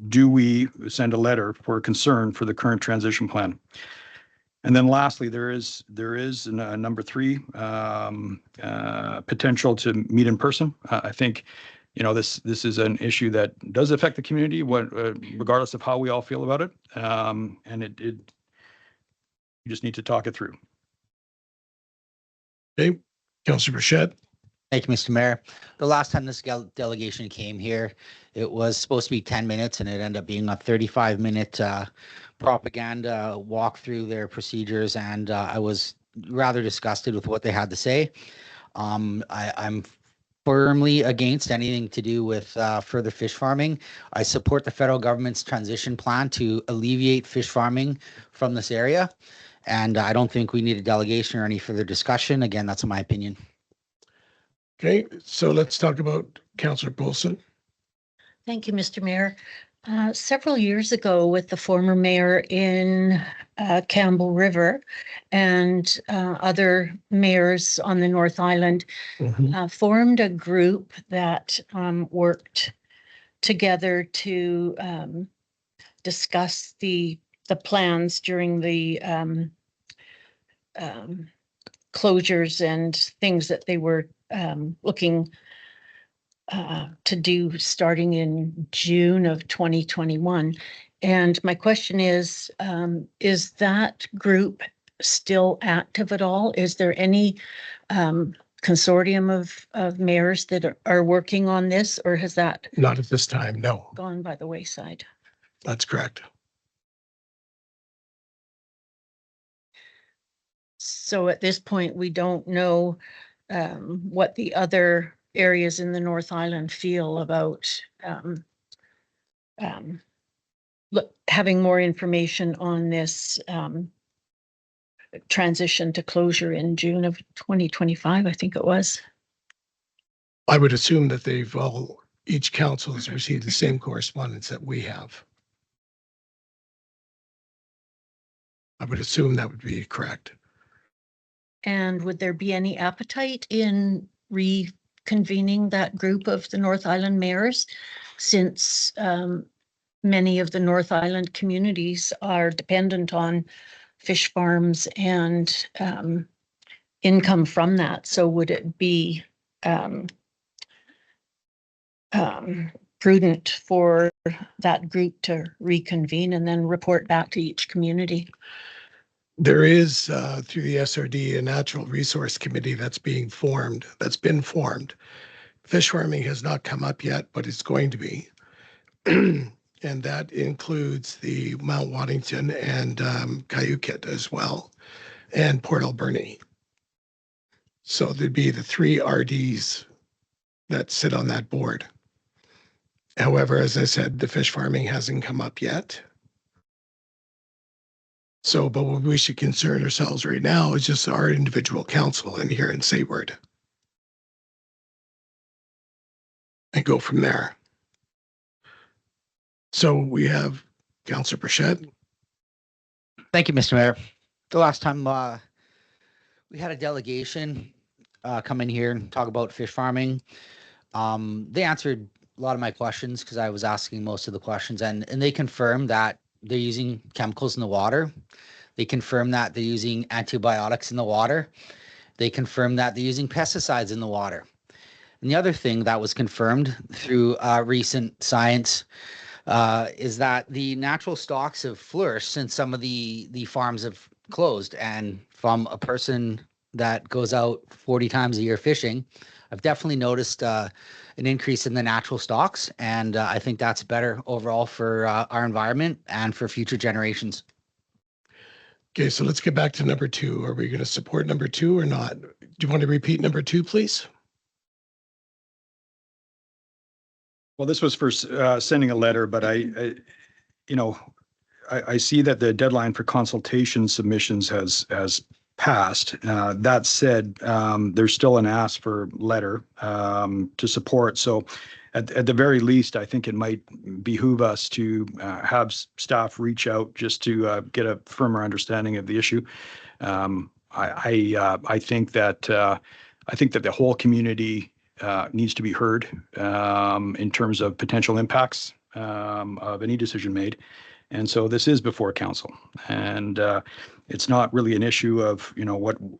Speaker 2: do we send a letter for concern for the current transition plan? And then lastly, there is number 3, potential to meet in person. I think, this is an issue that does affect the community, regardless of how we all feel about it. And you just need to talk it through.
Speaker 1: Okay, Councillor Bichette.
Speaker 3: Thank you, Mr. Mayor. The last time this delegation came here, it was supposed to be 10 minutes and it ended up being a 35-minute propaganda walk through their procedures. And I was rather disgusted with what they had to say. I'm firmly against anything to do with further fish farming. I support the federal government's transition plan to alleviate fish farming from this area. And I don't think we need a delegation or any further discussion. Again, that's my opinion.
Speaker 1: Okay, so let's talk about Councillor Coulson.
Speaker 6: Thank you, Mr. Mayor. Several years ago with the former mayor in Campbell River and other mayors on the North Island formed a group that worked together to discuss the plans during the closures and things that they were looking to do starting in June of 2021. And my question is that group still active at all? Is there any consortium of mayors that are working on this, or has that
Speaker 1: Not at this time, no.
Speaker 6: gone by the wayside?
Speaker 1: That's correct.
Speaker 6: So at this point, we don't know what the other areas in the North Island feel about having more information on this transition to closure in June of 2025, I think it was.
Speaker 1: I would assume that each council has received the same correspondence that we have. I would assume that would be correct.
Speaker 6: And would there be any appetite in reconvening that group of the North Island mayors, since many of the North Island communities are dependent on fish farms and income from that? So would it be prudent for that group to reconvene and then report back to each community?
Speaker 1: There is, through the SRD, a natural resource committee that's been formed. Fish farming has not come up yet, but it's going to be. And that includes the Mount Waddington and Cayucit as well, and Port Alberni. So there'd be the 3 RDs that sit on that board. However, as I said, the fish farming hasn't come up yet. So, but what we should concern ourselves right now is just our individual council in here in Sayward. And go from there. So we have Councillor Bichette.
Speaker 3: Thank you, Mr. Mayor. The last time we had a delegation come in here and talk about fish farming, they answered a lot of my questions because I was asking most of the questions, and they confirmed that they're using chemicals in the water. They confirmed that they're using antibiotics in the water. They confirmed that they're using pesticides in the water. And the other thing that was confirmed through recent science is that the natural stocks have flourished since some of the farms have closed. And from a person that goes out 40 times a year fishing, I've definitely noticed an increase in the natural stocks. And I think that's better overall for our environment and for future generations.
Speaker 1: Okay, so let's get back to number 2. Are we going to support number 2 or not? Do you want to repeat number 2, please?
Speaker 2: Well, this was for sending a letter, but I see that the deadline for consultation submissions has passed. That said, there's still an ask for letter to support. So at the very least, I think it might behoove us to have staff reach out just to get a firmer understanding of the issue. I think that the whole community needs to be heard in terms of potential impacts of any decision made. And so this is before council, and it's not really an issue of,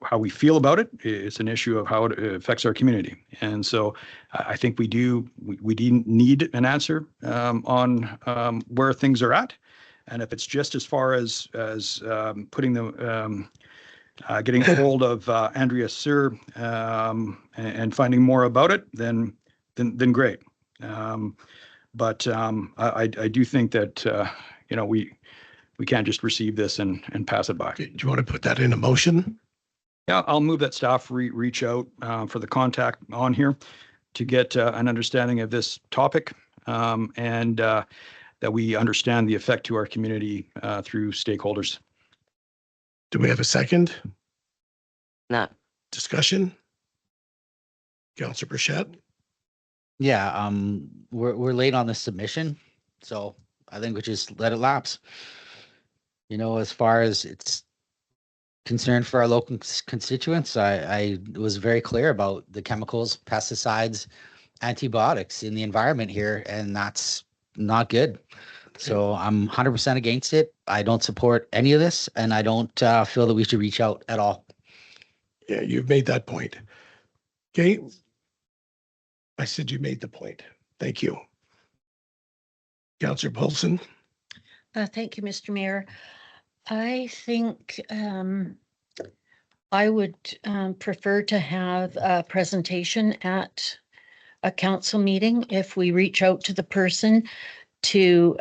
Speaker 2: how we feel about it. It's an issue of how it affects our community. And so I think we need an answer on where things are at. And if it's just as far as putting the getting hold of Andrea Sir and finding more about it, then great. But I do think that we can't just receive this and pass it by.
Speaker 1: Do you want to put that in a motion?
Speaker 2: Yeah, I'll move that staff reach out for the contact on here to get an understanding of this topic, and that we understand the effect to our community through stakeholders.
Speaker 1: Do we have a second
Speaker 4: Not,
Speaker 1: discussion? Councillor Burchett?
Speaker 3: Yeah, we're late on the submission, so I think we just let it lapse. As far as it's concerned for our local constituents, I was very clear about the chemicals, pesticides, antibiotics in the environment here, and that's not good. So I'm 100% against it. I don't support any of this, and I don't feel that we should reach out at all.
Speaker 1: Yeah, you've made that point. Okay. I said you made the point. Thank you. Councillor Paulson?
Speaker 6: Thank you, Mr. Mayor. I think I would prefer to have a presentation at a council meeting if we reach out to the person to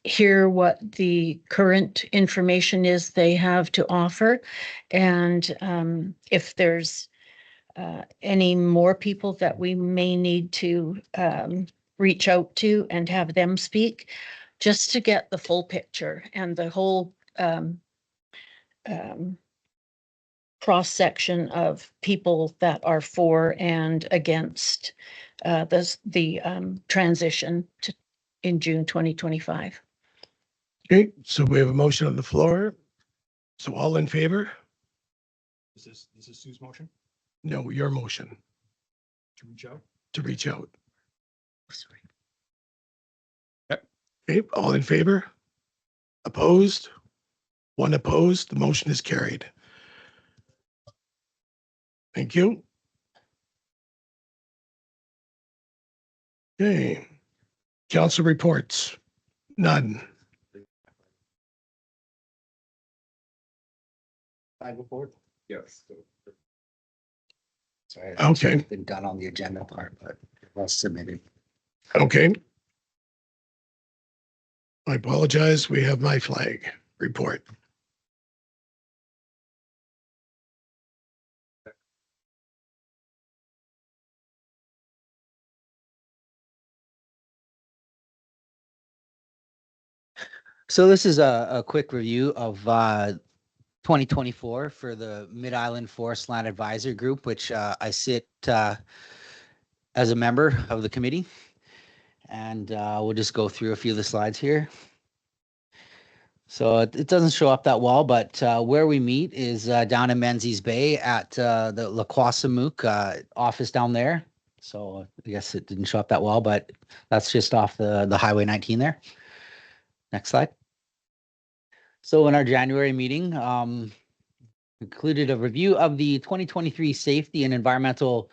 Speaker 6: hear what the current information is they have to offer. And if there's any more people that we may need to reach out to and have them speak, just to get the full picture and the whole cross-section of people that are for and against the transition in June 2025.
Speaker 1: Okay, so we have a motion on the floor. So all in favor?
Speaker 2: Is this Sue's motion
Speaker 1: No, your motion
Speaker 2: to reach out?
Speaker 1: to reach out.
Speaker 6: Sorry.
Speaker 1: Okay, all in favor? Opposed? One opposed. The motion is carried. Thank you. Okay. Council reports. None.
Speaker 2: Yes.
Speaker 3: Sorry.
Speaker 1: Okay.
Speaker 3: Been done on the agenda part, but it was submitted.
Speaker 1: Okay. I apologize. We have my flag report.
Speaker 3: So this is a quick review of 2024 for the Mid-Island Forest Land Advisory Group, which I sit as a member of the committee. And we'll just go through a few of the slides here. So it doesn't show up that well, but where we meet is down in Menzies Bay at the Laquasamook office down there. So I guess it didn't show up that well, but that's just off the Highway 19 there. Next slide. So in our January meeting, included a review of the 2023 safety and environmental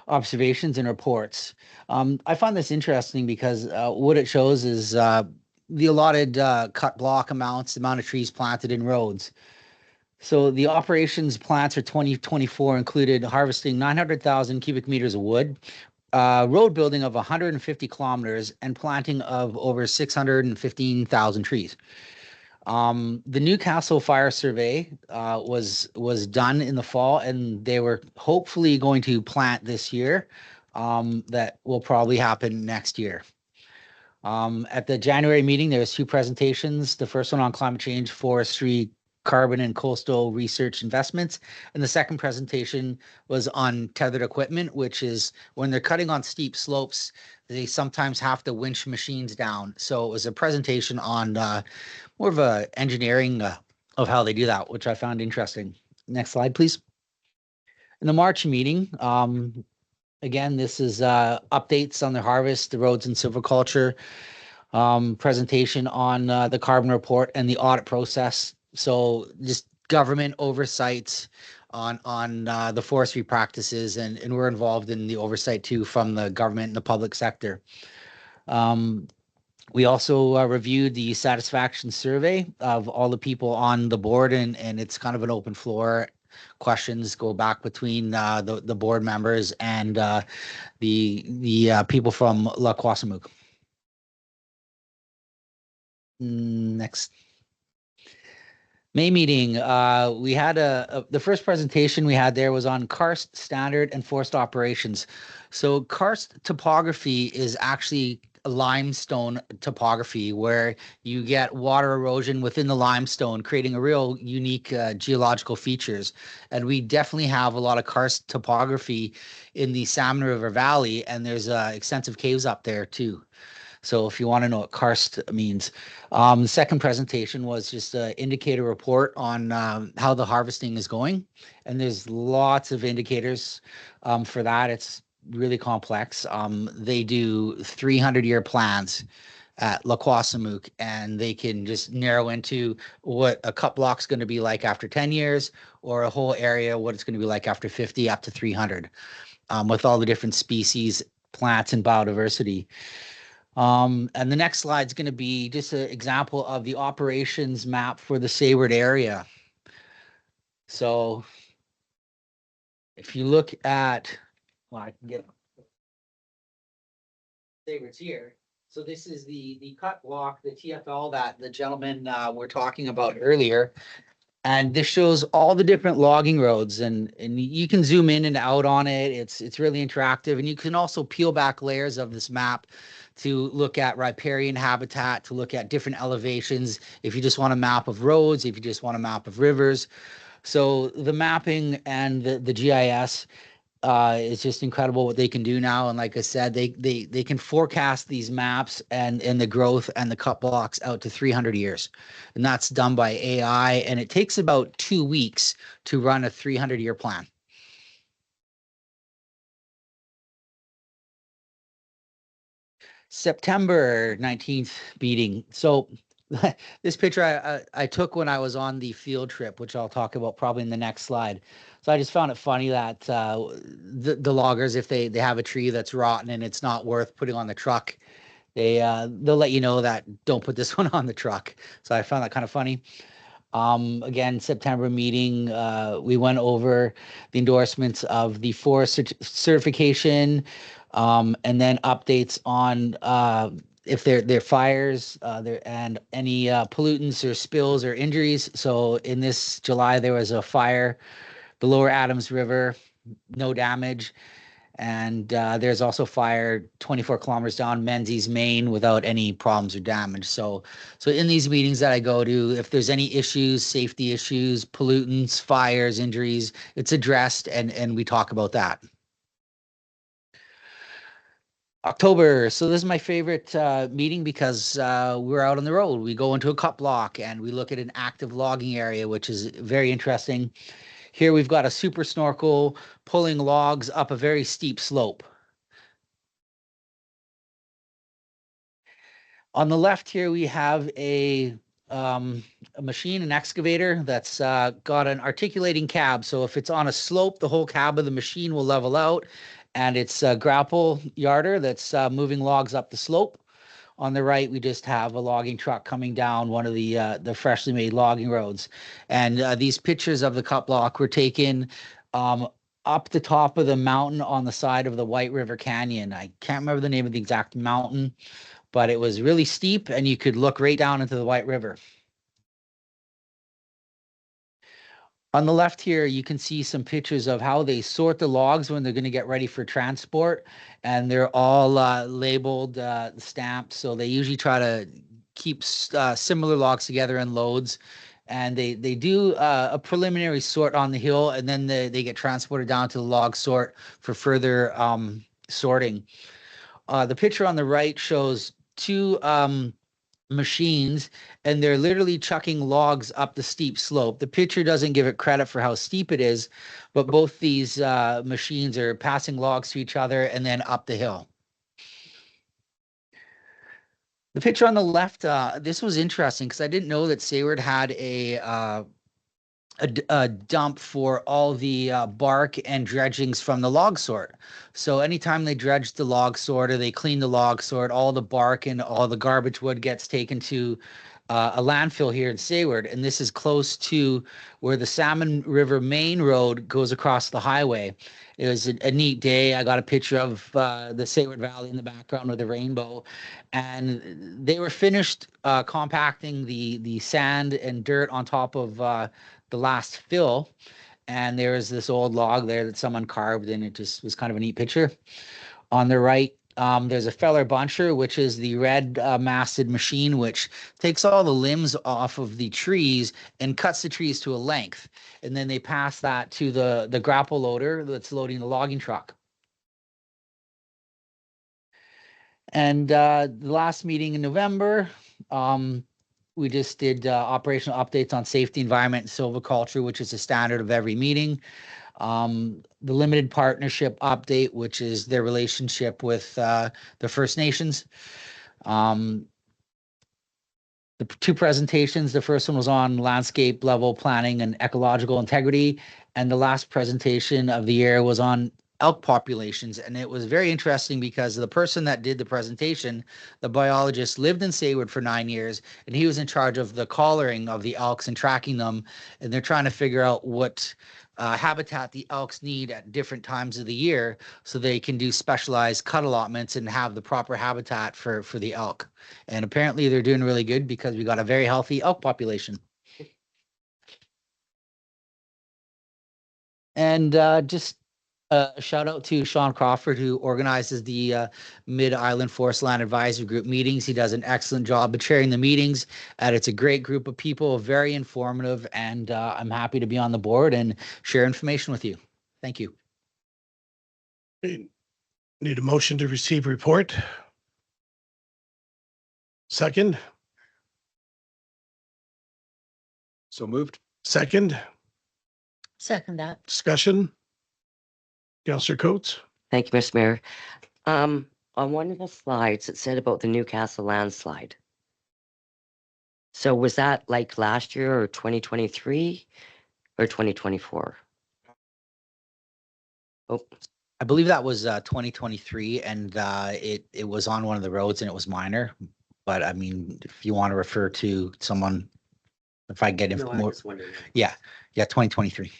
Speaker 3: observations and reports. I found this interesting because what it shows is the allotted cut block amounts, the amount of trees planted in roads. So the operations plans for 2024 included harvesting 900,000 cubic meters of wood, road building of 150 kilometers, and planting of over 615,000 trees. The Newcastle Fire Survey was done in the fall, and they were hopefully going to plant this year. That will probably happen next year. At the January meeting, there was two presentations. The first one on climate change, forestry, carbon and coastal research investments. And the second presentation was on tethered equipment, which is when they're cutting on steep slopes, they sometimes have to winch machines down. So it was a presentation on more of a engineering of how they do that, which I found interesting. Next slide, please. In the March meeting, again, this is updates on the harvest, the roads and silviculture, presentation on the carbon report and the audit process. So just government oversight on the forestry practices, and we're involved in the oversight too from the government and the public sector. We also reviewed the satisfaction survey of all the people on the board, and it's kind of an open floor. Questions go back between the board members and the people from Lakwasimook. Next. May meeting, we had the first presentation we had there was on karst standard and forest operations. So karst topography is actually a limestone topography where you get water erosion within the limestone, creating a real unique geological features. And we definitely have a lot of karst topography in the Salmon River Valley, and there's extensive caves up there too. So if you want to know what karst means. The second presentation was just an indicator report on how the harvesting is going. And there's lots of indicators for that. It's really complex. They do 300-year plans at Lakwasimook, and they can just narrow into what a cut block's going to be like after 10 years, or a whole area, what it's going to be like after 50 up to 300, with all the different species, plants, and biodiversity. And the next slide is going to be just an example of the operations map for the Sayward area. So if you look at, well, I can get Sayward's here. So this is the cut block, the TFL that the gentleman were talking about earlier. And this shows all the different logging roads, and you can zoom in and out on it. It's really interactive, and you can also peel back layers of this map to look at riparian habitat, to look at different elevations. If you just want a map of roads, if you just want a map of rivers. So the mapping and the GIS is just incredible what they can do now. And like I said, they can forecast these maps and the growth and the cut blocks out to 300 years. And that's done by AI. And it takes about 2 weeks to run a 300-year plan. September 19th meeting. So this picture I took when I was on the field trip, which I'll talk about probably in the next slide. So I just found it funny that the loggers, if they have a tree that's rotten and it's not worth putting on the truck, they'll let you know that don't put this one on the truck. So I found that kind of funny. Again, September meeting, we went over the endorsements of the forest certification, and then updates on if there are fires and any pollutants or spills or injuries. So in this July, there was a fire, the Lower Adams River, no damage. And there's also fire 24 kilometers down Menzies, Maine, without any problems or damage. So in these meetings that I go to, if there's any issues, safety issues, pollutants, fires, injuries, it's addressed, and we talk about that. October. So this is my favorite meeting because we're out on the road. We go into a cut block and we look at an active logging area, which is very interesting. Here we've got a super snorkel pulling logs up a very steep slope. On the left here, we have a machine, an excavator that's got an articulating cab. So if it's on a slope, the whole cab of the machine will level out, and it's a grapple yarder that's moving logs up the slope. On the right, we just have a logging truck coming down one of the freshly made logging roads. And these pictures of the cut block were taken up the top of the mountain on the side of the White River Canyon. I can't remember the name of the exact mountain, but it was really steep and you could look right down into the White River. On the left here, you can see some pictures of how they sort the logs when they're going to get ready for transport. And they're all labeled, stamped. So they usually try to keep similar logs together in loads. and they do a preliminary sort on the hill, and then they get transported down to the log sort for further sorting. The picture on the right shows two machines, and they're literally chucking logs up the steep slope. The picture doesn't give it credit for how steep it is, but both these machines are passing logs to each other and then up the hill. The picture on the left, this was interesting because I didn't know that Sayward had a dump for all the bark and dredgings from the log sort. So anytime they dredge the log sort or they clean the log sort, all the bark and all the garbage wood gets taken to a landfill here in Sayward. And this is close to where the Salmon River main road goes across the highway. It was a neat day. I got a picture of the Sayward Valley in the background with the rainbow. And they were finished compacting the sand and dirt on top of the last fill, and there was this old log there that someone carved, and it just was kind of a neat picture. On the right, there's a feller buncher, which is the red masted machine, which takes all the limbs off of the trees and cuts the trees to a length, and then they pass that to the grapple loader that's loading the logging truck. And the last meeting in November, we just did operational updates on safety, environment, and silviculture, which is a standard of every meeting. The limited partnership update, which is their relationship with the First Nations. The two presentations, the first one was on landscape level planning and ecological integrity, and the last presentation of the year was on elk populations. And it was very interesting because the person that did the presentation, the biologist, lived in Sayward for 9 years, and he was in charge of the collaring of the elks and tracking them. And they're trying to figure out what habitat the elks need at different times of the year so they can do specialized cut allotments and have the proper habitat for the elk. And apparently they're doing really good because we got a very healthy elk population. And just a shout out to Sean Crawford, who organizes the Mid-Island Forest Land Advisory Group meetings. He does an excellent job of chairing the meetings, and it's a great group of people, very informative, and I'm happy to be on the board and share information with you. Thank you.
Speaker 1: Need a motion to receive report. Second,
Speaker 2: So moved.
Speaker 1: second,
Speaker 6: Second that.
Speaker 1: discussion. Councillor Coates.
Speaker 4: Thank you, Mr. Mayor. On one of the slides, it said about the Newcastle landslide. So was that like last year or 2023 or 2024? Oh,
Speaker 3: I believe that was 2023, and it was on one of the roads, and it was minor. But I mean, if you want to refer to someone, if I get more, yeah, 2023.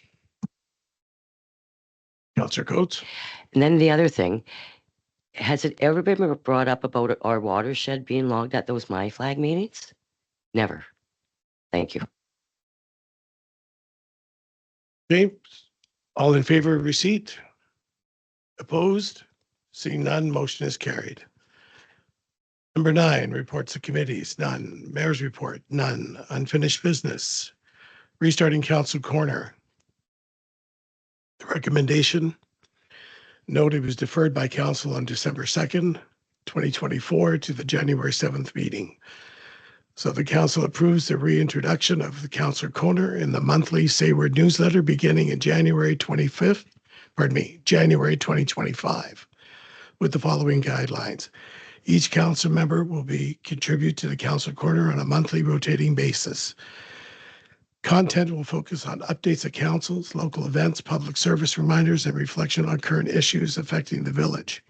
Speaker 1: Councillor Coates.
Speaker 4: and then the other thing, has it ever been brought up about our watershed being logged at those My Flag meetings? Never. Thank you.
Speaker 1: Okay, all in favor of receipt? Opposed? Seeing none, motion is carried. Number 9, reports of committees, none. Mayor's report, none. Unfinished business. Restarting council corner. The recommendation, note it was deferred by council on December 2nd, 2024 to the January 7th meeting. So the council approves the reintroduction of the council corner in the monthly Sayward newsletter beginning in January 2025 with the following guidelines. Each council member will contribute to the council corner on a monthly rotating basis. Content will focus on updates of councils, local events, public service reminders, and reflection on current issues affecting the village.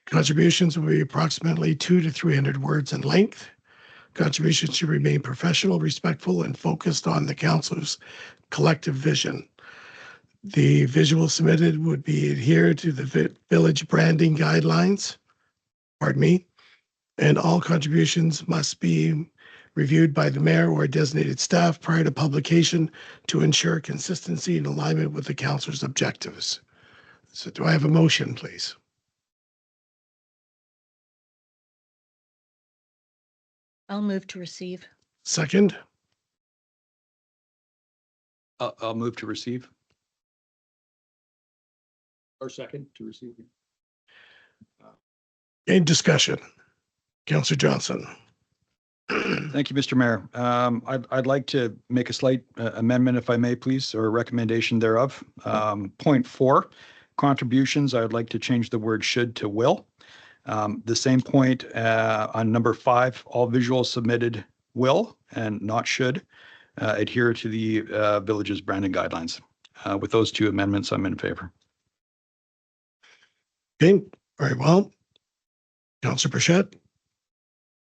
Speaker 1: Contributions will be approximately 200 to 300 words in length. Contributions should remain professional, respectful, and focused on the council's collective vision. The visual submitted would be adhered to the village branding guidelines, and all contributions must be reviewed by the mayor or designated staff prior to publication to ensure consistency and alignment with the council's objectives. So do I have a motion, please?
Speaker 6: I'll move to receive.
Speaker 1: Second,
Speaker 2: I'll move to receive. Or second to receive.
Speaker 1: Any discussion? Councillor Johnson.
Speaker 2: Thank you, Mr. Mayor. I'd like to make a slight amendment, if I may, please, or a recommendation thereof. Point 4, contributions, I would like to change the word should to will. The same point on number 5, all visuals submitted will and not should adhere to the village's branding guidelines. With those 2 amendments, I'm in favor.
Speaker 1: Okay, very well. Councillor Burchett.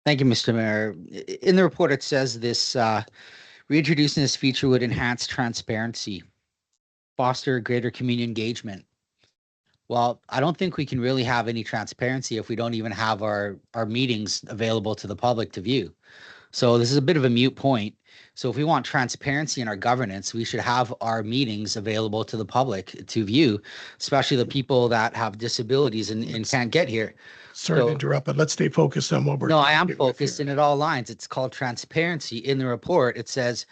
Speaker 3: Thank you, Mr. Mayor. In the report, it says this, reintroducing this feature would enhance transparency, foster greater community engagement. Well, I don't think we can really have any transparency if we don't even have our meetings available to the public to view. So this is a bit of a moot point. So if we want transparency in our governance, we should have our meetings available to the public to view, especially the people that have disabilities and can't get here.
Speaker 1: Sorry to
Speaker 3: So-
Speaker 1: interrupt, but let's stay focused on what we're.
Speaker 3: No, I am
Speaker 1: dealing with
Speaker 3: focused
Speaker 1: here.
Speaker 3: and it all lines. It's called transparency. In the report, it says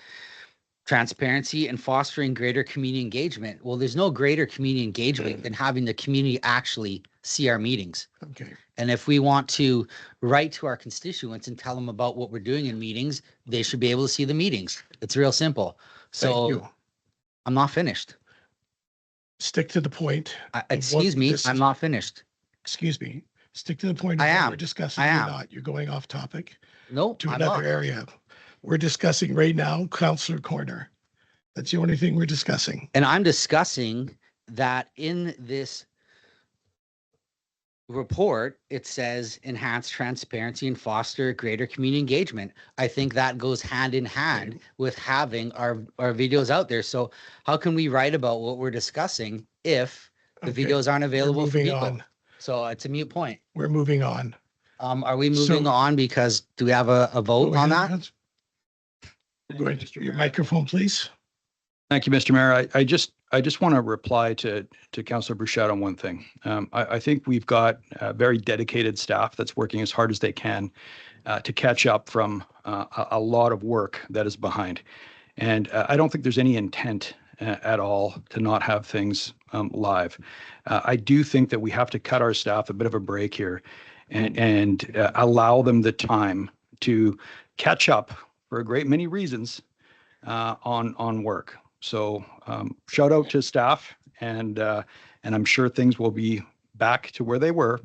Speaker 3: transparency and fostering greater community engagement. Well, there's no greater community engagement than having the community actually see our meetings.
Speaker 1: Okay,
Speaker 3: And if we want to write to our constituents and tell them about what we're doing in meetings, they should be able to see the meetings. It's real simple.
Speaker 1: thank
Speaker 3: So
Speaker 1: you.
Speaker 3: I'm not finished.
Speaker 1: Stick to the point.
Speaker 3: Excuse me,
Speaker 1: this-
Speaker 3: I'm not finished.
Speaker 1: Excuse me. Stick to the point. of
Speaker 3: I
Speaker 1: what
Speaker 3: am.
Speaker 1: We're discussing.
Speaker 3: I
Speaker 1: You're
Speaker 3: am.
Speaker 1: not. You're going off topic
Speaker 3: No,
Speaker 1: to
Speaker 3: I'm
Speaker 1: another
Speaker 3: not.
Speaker 1: area. We're discussing right now, Councillor Corner. That's the only thing we're discussing.
Speaker 3: And I'm discussing that in this report, it says enhance transparency and foster greater community engagement. I think that goes hand in hand with having our videos out there. So how can we write about what we're discussing if the
Speaker 1: Okay,
Speaker 3: videos aren't
Speaker 1: we're
Speaker 3: available for
Speaker 1: moving
Speaker 3: people?
Speaker 1: on.
Speaker 3: So it's a mute point.
Speaker 1: We're moving on.
Speaker 3: Are we moving
Speaker 1: So-
Speaker 3: on because do we have a vote
Speaker 1: Go
Speaker 3: on
Speaker 1: ahead,
Speaker 3: that?
Speaker 1: Councillor. Go ahead. Your microphone, please.
Speaker 2: Thank you, Mr. Mayor. I just want to reply to Councillor Burchett on one thing. I think we've got very dedicated staff that's working as hard as they can to catch up from a lot of work that is behind. And I don't think there's any intent at all to not have things live. I do think that we have to cut our staff a bit of a break here and allow them the time to catch up for a great many reasons on work. So shout out to staff and I'm sure things will be back to where they were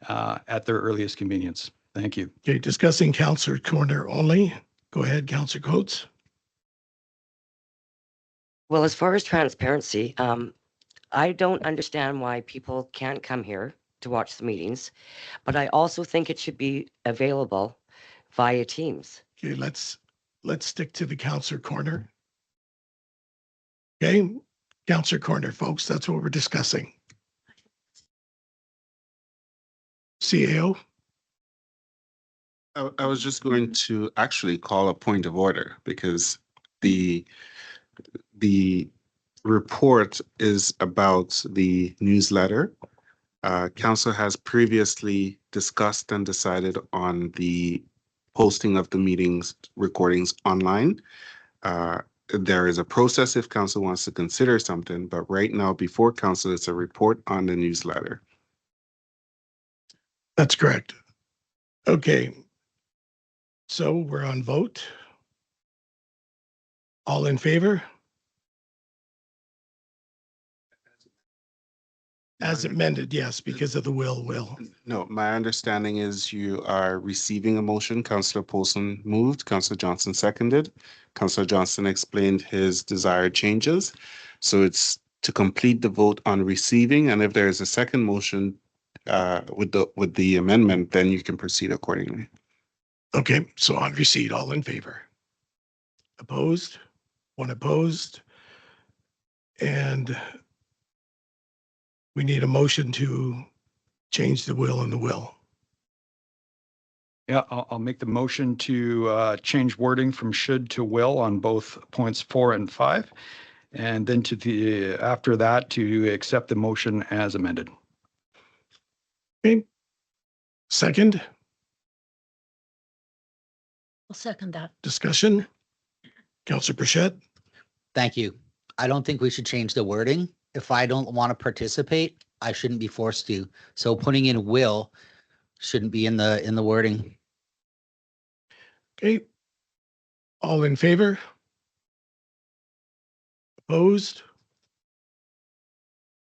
Speaker 2: at their earliest convenience. Thank you.
Speaker 1: Okay, discussing Councillor Corner only. Go ahead, Councillor Coates.
Speaker 4: Well, as far as transparency, I don't understand why people can't come here to watch the meetings, but I also think it should be available via Teams.
Speaker 1: Okay, let's stick to the Councillor Corner. Okay, Councillor Corner, folks, that's what we're discussing. CAO,
Speaker 5: I was just going to actually call a point of order because the report is about the newsletter. Council has previously discussed and decided on the posting of the meetings recordings online. There is a process if council wants to consider something, but right now before council, it's a report on the newsletter.
Speaker 1: that's correct. Okay. So we're on vote. All in favor? As amended, yes, because of the will.
Speaker 5: No, my understanding is you are receiving a motion. Councillor Polson moved, Councillor Johnson seconded. Councillor Johnson explained his desired changes. So it's to complete the vote on receiving, and if there is a second motion with the amendment, then you can proceed accordingly.
Speaker 1: Okay, so on receipt, all in favor? Opposed? One opposed? And we need a motion to change the will in the will.
Speaker 2: Yeah, I'll make the motion to change wording from should to will on both points 4 and 5. And then after that, to accept the motion as amended.
Speaker 1: Okay. Second,
Speaker 6: I'll second that.
Speaker 1: discussion. Councillor Burchett,
Speaker 3: Thank you. I don't think we should change the wording. If I don't want to participate, I shouldn't be forced to. So putting in will shouldn't be in the wording.
Speaker 1: Okay. All in favor? Opposed?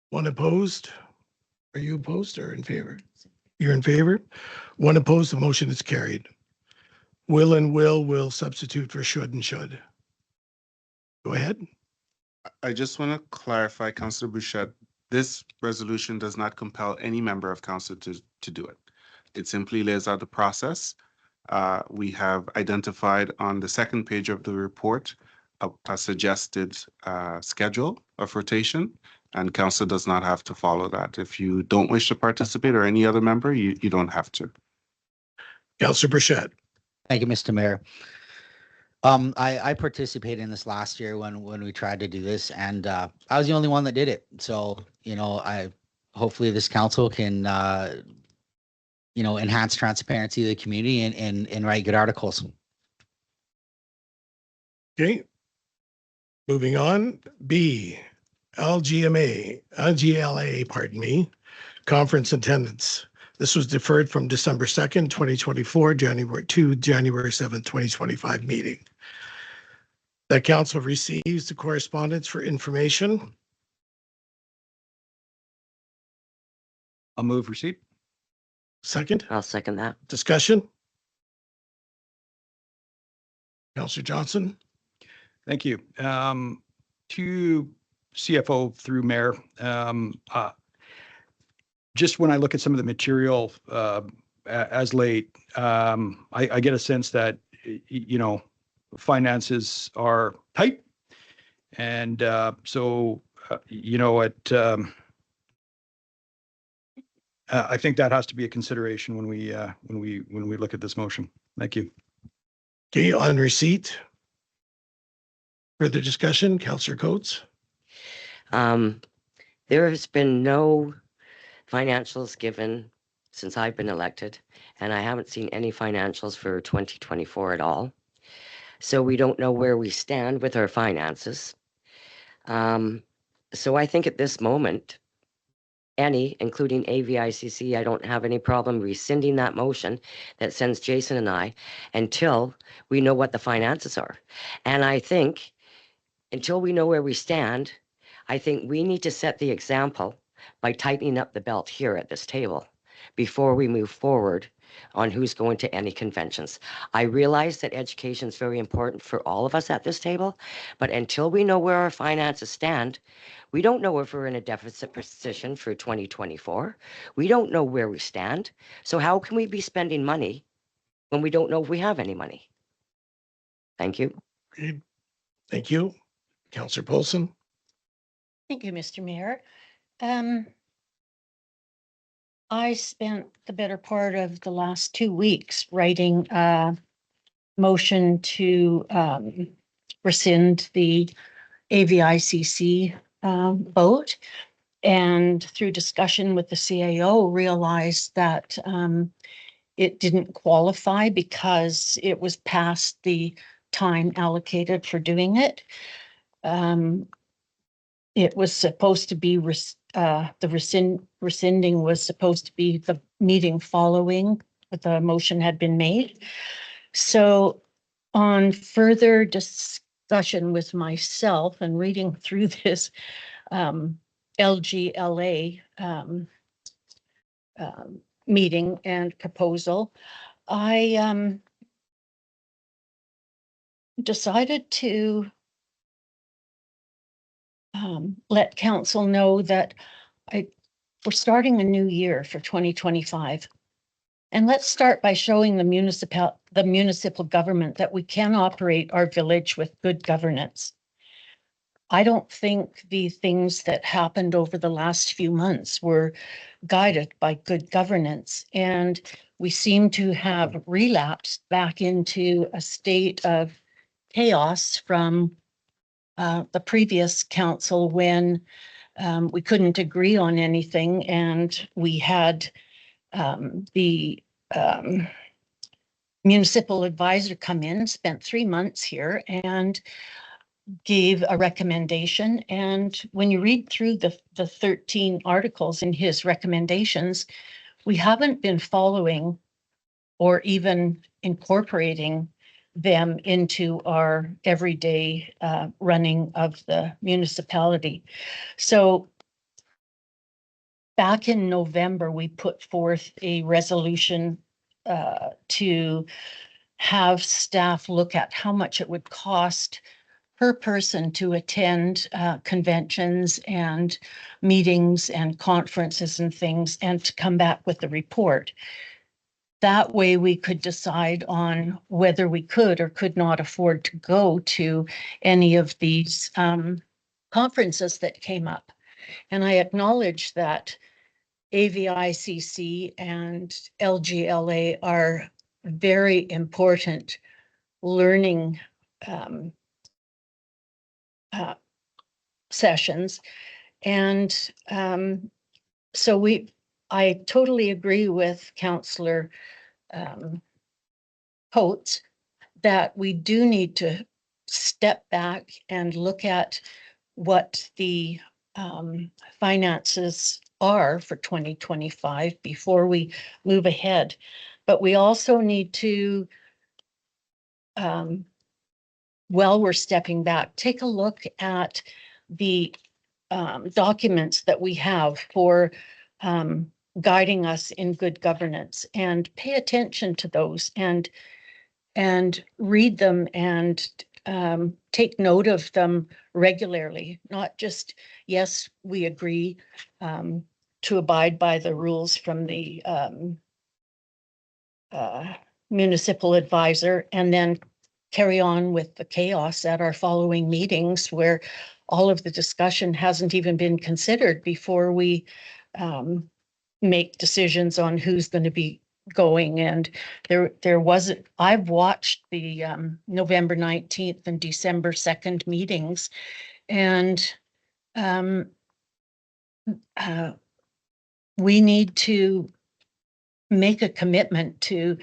Speaker 1: One opposed? Are you opposed or in favor? You're in favor? One opposed, the motion is carried. Will and will substitute for should and should. Go ahead.
Speaker 5: I just want to clarify, Councillor Bouchette, this resolution does not compel any member of council to do it. It simply lays out the process. We have identified on the second page of the report a suggested schedule of rotation, and council does not have to follow that. If you don't wish to participate or any other member, you don't have to.
Speaker 1: Councillor Burchett.
Speaker 3: Thank you, Mr. Mayor. I participated in this last year when we tried to do this, and I was the only one that did it. So, you know, hopefully this council can, you know, enhance transparency of the community and write good articles.
Speaker 1: Okay. Moving on. B, LGLA, pardon me, conference attendance. This was deferred from December 2nd, 2024, January 7th, 2025 meeting. The council receives the correspondence for information.
Speaker 2: I'll move receipt.
Speaker 1: Second,
Speaker 4: I'll second that.
Speaker 1: discussion. Councillor Johnson.
Speaker 2: Thank you. To CFO through Mayor, just when I look at some of the material as late, I get a sense that, you know, finances are tight. And so, you know, I think that has to be a consideration when we look at this motion. Thank you.
Speaker 1: Okay, on receipt. Further discussion, Councillor Coates.
Speaker 4: There has been no financials given since I've been elected, and I haven't seen any financials for 2024 at all. So we don't know where we stand with our finances. So I think at this moment, including AVICC, I don't have any problem rescinding that motion that sends Jason and I until we know what the finances are. And I think until we know where we stand, I think we need to set the example by tightening up the belt here at this table before we move forward on who's going to any conventions. I realize that education is very important for all of us at this table, but until we know where our finances stand, we don't know if we're in a deficit position for 2024. We don't know where we stand. So how can we be spending money when we don't know if we have any money? Thank you.
Speaker 1: Okay. Thank you. Councillor Paulson.
Speaker 6: Thank you, Mr. Mayor. I spent the better part of the last 2 weeks writing a motion to rescind the AVICC vote. And through discussion with the CAO, realized that it didn't qualify because it was past the time allocated for doing it. It was supposed to be, the rescinding was supposed to be the meeting following the motion had been made. So on further discussion with myself and reading through this LGLA meeting and proposal, I decided to let council know that we're starting a new year for 2025. And let's start by showing the municipal government that we can operate our village with good governance. I don't think the things that happened over the last few months were guided by good governance. And we seem to have relapsed back into a state of chaos from the previous council when we couldn't agree on anything, and we had the municipal advisor come in, spent 3 months here, and gave a recommendation. And when you read through the 13 articles in his recommendations, we haven't been following or even incorporating them into our everyday running of the municipality. So back in November, we put forth a resolution to have staff look at how much it would cost per person to attend conventions and meetings and conferences and things, and to come back with a report. That way we could decide on whether we could or could not afford to go to any of these conferences that came up. And I acknowledge that AVICC and LGLA are very important learning sessions. And so I totally agree with Councillor Coates that we do need to step back and look at what the finances are for 2025 before we move ahead. But we also need to, while we're stepping back, take a look at the documents that we have for guiding us in good governance, and pay attention to those and read them and take note of them regularly, not just, yes, we agree to abide by the rules from the municipal advisor and then carry on with the chaos at our following meetings where all of the discussion hasn't even been considered before we make decisions on who's going to be going. And there wasn't, I've watched the November 19th and December 2nd meetings, and we need to make a commitment to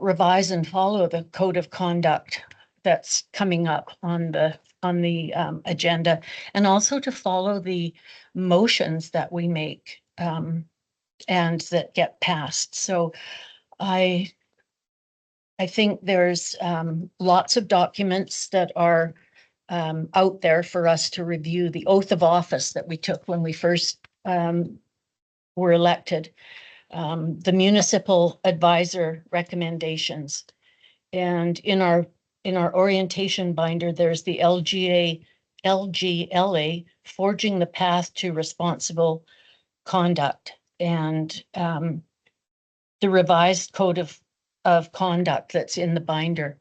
Speaker 6: revise and follow the code of conduct that's coming up on the agenda, and also to follow the motions that we make and that get passed. So I think there's lots of documents that are out there for us to review. The oath of office that we took when we first were elected, the municipal advisor recommendations, and in our orientation binder, there's the LGLA forging the path to responsible conduct, and the revised code of conduct that's in the binder.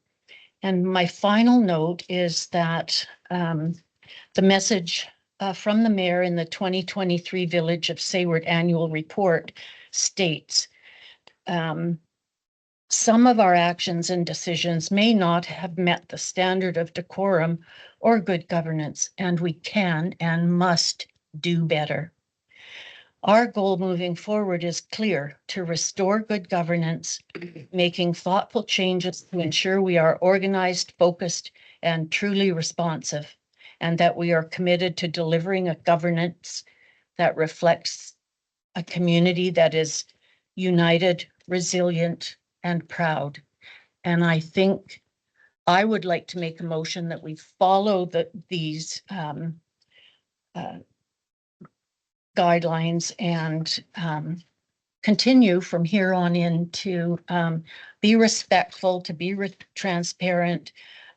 Speaker 6: And my final note is that the message from the mayor in the 2023 Village of Sayward annual report states, some of our actions and decisions may not have met the standard of decorum or good governance, and we can and must do better. Our goal moving forward is clear: to restore good governance, making thoughtful changes to ensure we are organized, focused, and truly responsive, and that we are committed to delivering a governance that reflects a community that is united, resilient, and proud. And I think I would like to make a motion that we follow these guidelines and continue from here on in to be respectful, to be transparent,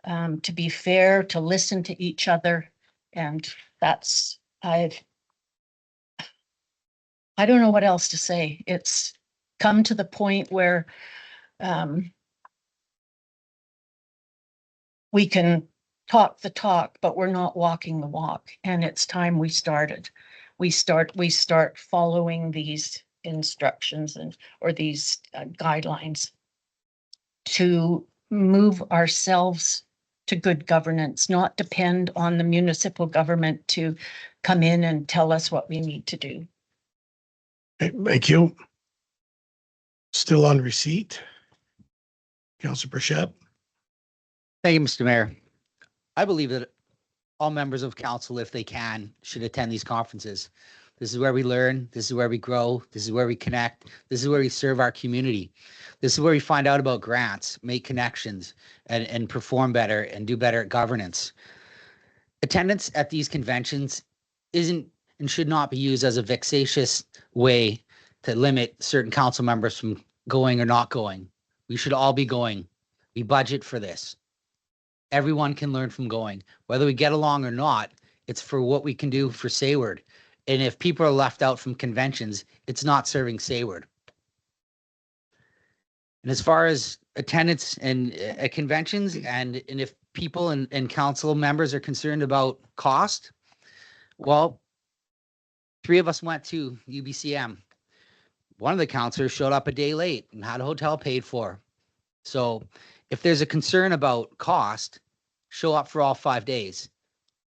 Speaker 6: to be fair, to listen to each other. And that's, I don't know what else to say. It's come to the point where we can talk the talk, but we're not walking the walk. And it's time we started. We start following these instructions or these guidelines to move ourselves to good governance, not depend on the municipal government to come in and tell us what we need to do.
Speaker 1: Okay, thank you. Still on receipt. Councillor Burchett.
Speaker 3: Thank you, Mr. Mayor. I believe that all members of council, if they can, should attend these conferences. This is where we learn. This is where we grow. This is where we connect. This is where we serve our community. This is where we find out about grants, make connections, and perform better and do better at governance. Attendance at these conventions isn't and should not be used as a vexatious way to limit certain council members from going or not going. We should all be going. We budget for this. Everyone can learn from going, whether we get along or not. It's for what we can do for Sayward. And if people are left out from conventions, it's not serving Sayward. And as far as attendance and at conventions, and if people and council members are concerned about cost, well, 3 of us went to UBCM. One of the councilors showed up a day late and had a hotel paid for. So if there's a concern about cost, show up for all 5 days.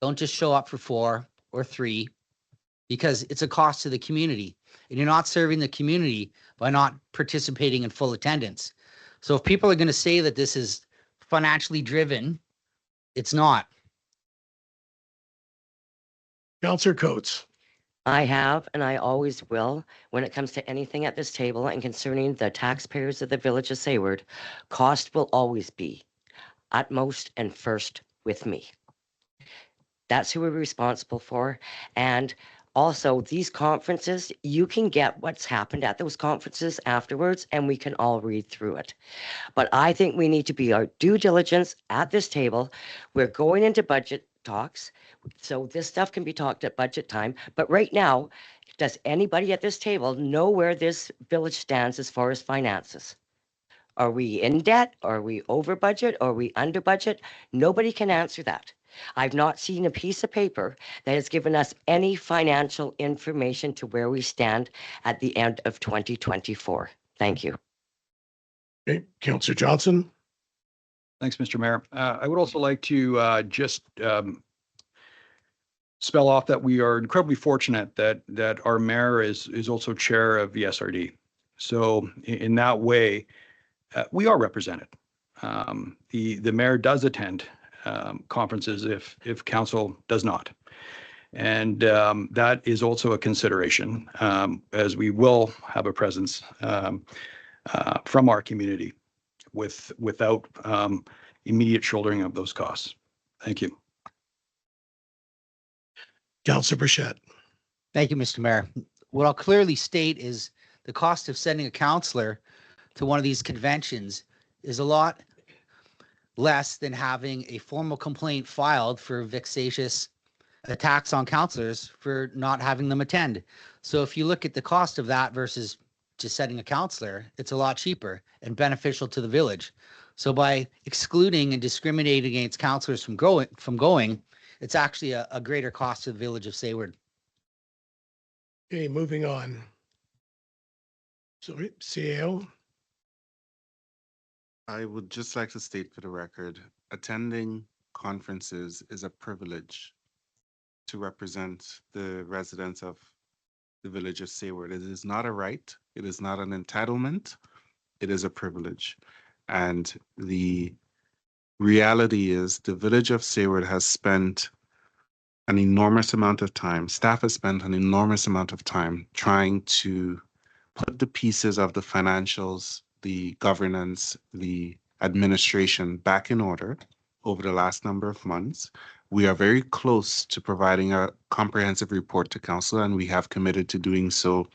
Speaker 3: Don't just show up for 4 or 3, because it's a cost to the community. And you're not serving the community by not participating in full attendance. So if people are going to say that this is financially driven, it's not.
Speaker 1: Councillor Coates.
Speaker 4: I have, and I always will, when it comes to anything at this table and concerning the taxpayers of the village of Sayward, cost will always be utmost and first with me. That's who we're responsible for. And also, these conferences, you can get what's happened at those conferences afterwards, and we can all read through it. But I think we need to be our due diligence at this table. We're going into budget talks, so this stuff can be talked at budget time. But right now, does anybody at this table know where this village stands as far as finances? Are we in debt? Are we over budget? Are we under budget? Nobody can answer that. I've not seen a piece of paper that has given us any financial information to where we stand at the end of 2024. Thank you.
Speaker 1: Okay, Councillor Johnson.
Speaker 2: Thanks, Mr. Mayor. I would also like to just spell off that we are incredibly fortunate that our mayor is also chair of the SRD. So in that way, we are represented. The mayor does attend conferences if council does not. And that is also a consideration, as we will have a presence from our community without immediate shouldering of those costs. Thank you.
Speaker 1: Councillor Bichette.
Speaker 3: Thank you, Mr. Mayor. What I'll clearly state is the cost of sending a counselor to one of these conventions is a lot less than having a formal complaint filed for vexatious attacks on counselors for not having them attend. So if you look at the cost of that versus just sending a counselor, it's a lot cheaper and beneficial to the village. So by excluding and discriminating against counselors from going, it's actually a greater cost to the village of Sayward.
Speaker 1: Okay, moving on. Sorry, CAO.
Speaker 5: I would just like to state for the record, attending conferences is a privilege to represent the residents of the village of Sayward. It is not a right. It is not an entitlement. It is a privilege. And the reality is the village of Sayward has spent an enormous amount of time, staff has spent an enormous amount of time trying to put the pieces of the financials, the governance, the administration back in order over the last number of months. We are very close to providing a comprehensive report to council, and we have committed to doing so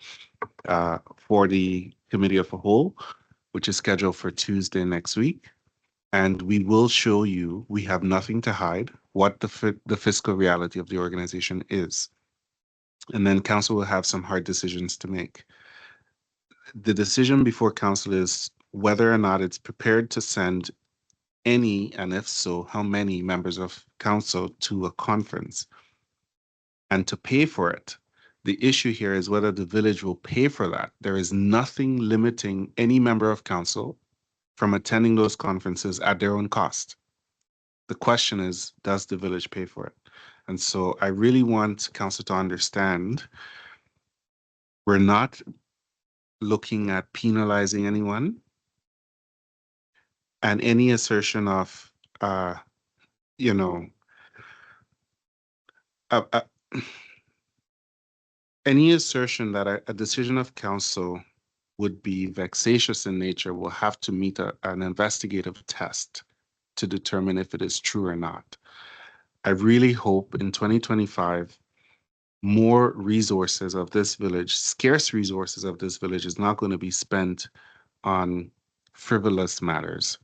Speaker 5: for the committee of the whole, which is scheduled for Tuesday next week. And we will show you, we have nothing to hide, what the fiscal reality of the organization is. And then council will have some hard decisions to make. The decision before council is whether or not it's prepared to send any, and if so, how many members of council to a conference and to pay for it. The issue here is whether the village will pay for that. There is nothing limiting any member of council from attending those conferences at their own cost. The question is, does the village pay for it? And so I really want council to understand we're not looking at penalizing anyone, and any assertion of you know, any assertion that a decision of council would be vexatious in nature will have to meet an investigative test to determine if it is true or not. I really hope in 2025, more resources of this village, scarce resources of this village, is not going to be spent on frivolous matters.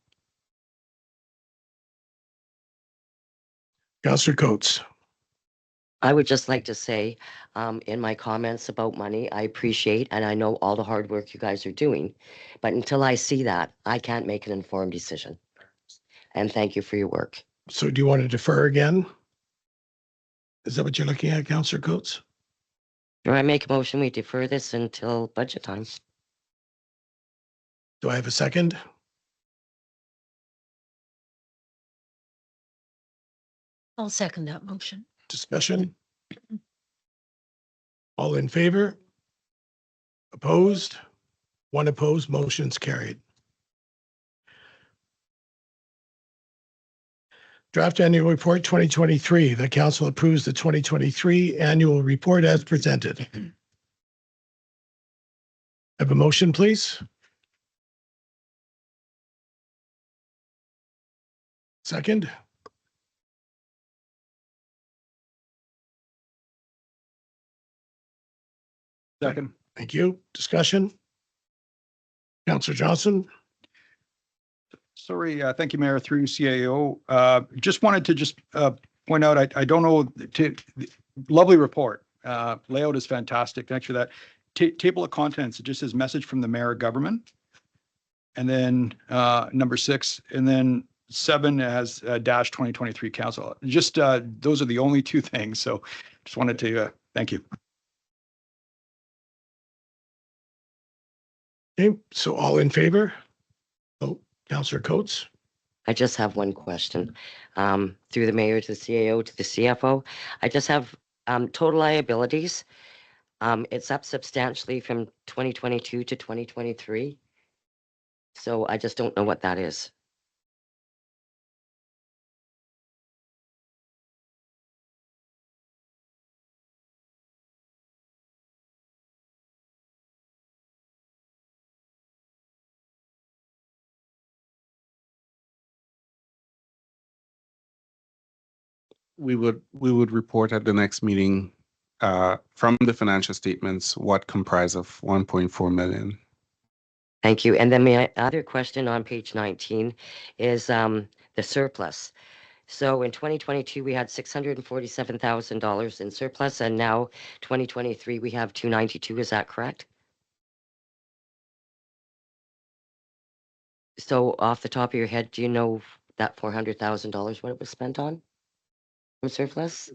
Speaker 1: Councillor Coates.
Speaker 4: I would just like to say, in my comments about money, I appreciate and I know all the hard work you guys are doing. But until I see that, I can't make an informed decision. And thank you for your work.
Speaker 1: So do you want to defer again? Is that what you're looking at, Councillor Coates?
Speaker 4: Do I make a motion, we defer this until budget time?
Speaker 1: Do I have a second?
Speaker 6: I'll second that motion.
Speaker 1: Discussion? All in favor? Opposed? One opposed, motion's carried. Draft Annual Report 2023. The council approves the 2023 annual report as presented. Have a motion, please? Second?
Speaker 2: Second.
Speaker 1: Thank you. Discussion? Councillor Johnson?
Speaker 2: Sorry, thank you, Mayor, through CAO. Just wanted to point out, I don't know, lovely report. Layout is fantastic. Thanks for that. Table of contents, it just says message from the mayor of government. And then number 6, and then 7 has dash 2023 council. Just those are the only 2 things. So just wanted to thank you.
Speaker 1: Okay, so all in favor? Oh, Councillor Coates?
Speaker 4: I just have one question. Through the mayor to the CAO to the CFO, I just have total liabilities. It's up substantially from 2022 to 2023. So I just don't know what that is.
Speaker 5: We would report at the next meeting from the financial statements what comprise of 1.4 million.
Speaker 4: Thank you. And then my other question on page 19 is the surplus. So in 2022, we had $647,000 in surplus, and now 2023, we have 292. Is that correct? So off the top of your head, do you know that $400,000, what it was spent on from surplus?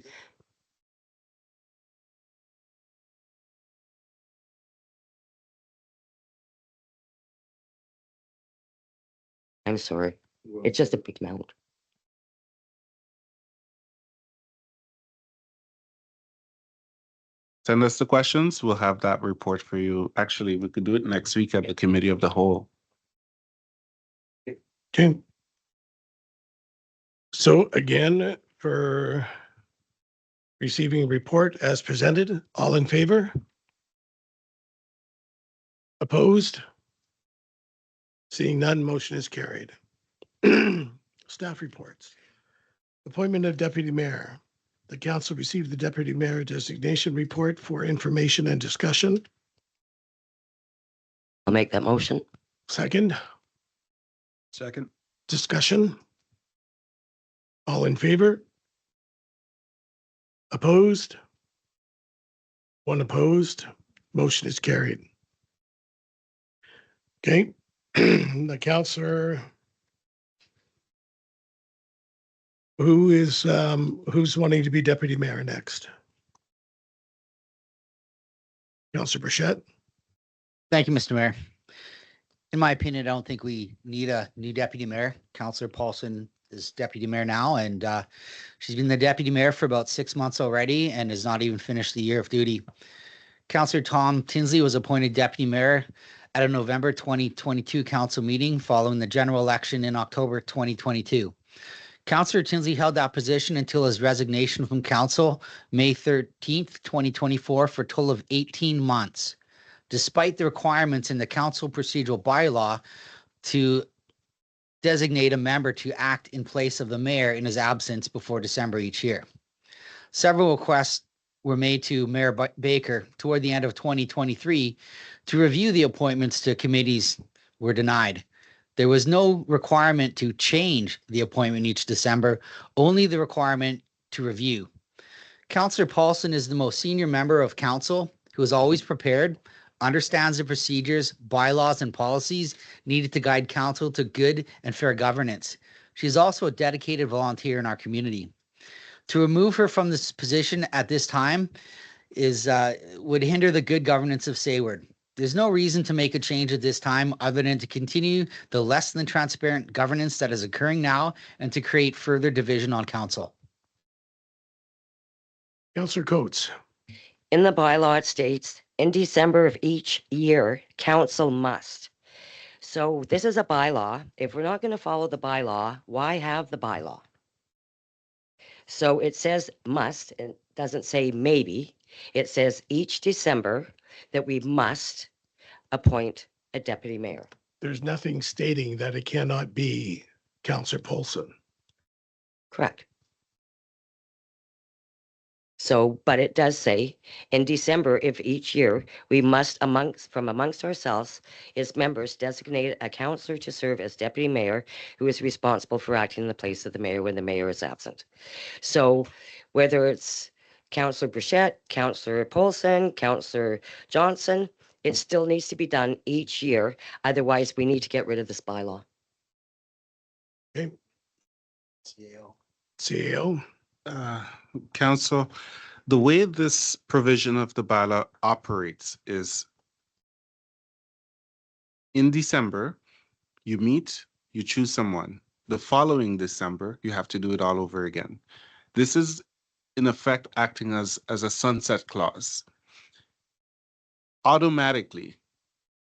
Speaker 4: I'm sorry. It's just a big amount.
Speaker 5: Send us the questions. We'll have that report for you. Actually, we could do it next week at the committee of the whole.
Speaker 1: Okay. So again, for receiving a report as presented, all in favor? Opposed? Seeing none, motion is carried. Staff reports. Appointment of deputy mayor. The council received the deputy mayor designation report for information and discussion.
Speaker 4: I'll make that motion.
Speaker 1: Second,
Speaker 2: Second.
Speaker 1: discussion. All in favor? Opposed? One opposed. Motion is carried. Okay, the councillor. Who's wanting to be deputy mayor next? Councillor Burchett.
Speaker 3: Thank you, Mr. Mayor. In my opinion, I don't think we need a new deputy mayor. Councillor Paulson is deputy mayor now, and she's been the deputy mayor for about 6 months already and has not even finished the year of duty. Councillor Tom Tinsley was appointed deputy mayor at a November 2022 council meeting following the general election in October 2022. Councillor Tinsley held that position until his resignation from council May 13th, 2024, for a total of 18 months, despite the requirements in the council procedural bylaw to designate a member to act in place of the mayor in his absence before December each year. Several requests were made to Mayor Baker toward the end of 2023 to review the appointments to committees were denied. There was no requirement to change the appointment each December, only the requirement to review. Councillor Paulson is the most senior member of council who is always prepared, understands the procedures, bylaws, and policies needed to guide council to good and fair governance. She is also a dedicated volunteer in our community. To remove her from this position at this time would hinder the good governance of Sayward. There's no reason to make a change at this time other than to continue the less than transparent governance that is occurring now and to create further division on council.
Speaker 1: Councillor Coates.
Speaker 4: In the bylaw, it states, in December of each year, council must. So this is a bylaw. If we're not going to follow the bylaw, why have the bylaw? So it says must, and doesn't say maybe. It says each December that we must appoint a deputy mayor.
Speaker 1: There's nothing stating that it cannot be Councillor Paulson.
Speaker 4: Correct. So, but it does say in December of each year, we must from amongst ourselves, its members, designate a councillor to serve as deputy mayor who is responsible for acting in the place of the mayor when the mayor is absent. So whether it's Councillor Burchett, Councillor Paulson, Councillor Johnson, it still needs to be done each year. Otherwise, we need to get rid of this bylaw.
Speaker 1: Okay. CAO.
Speaker 5: Council, the way this provision of the bylaw operates is in December, you meet, you choose someone. The following December, you have to do it all over again. This is in effect acting as a sunset clause. Automatically,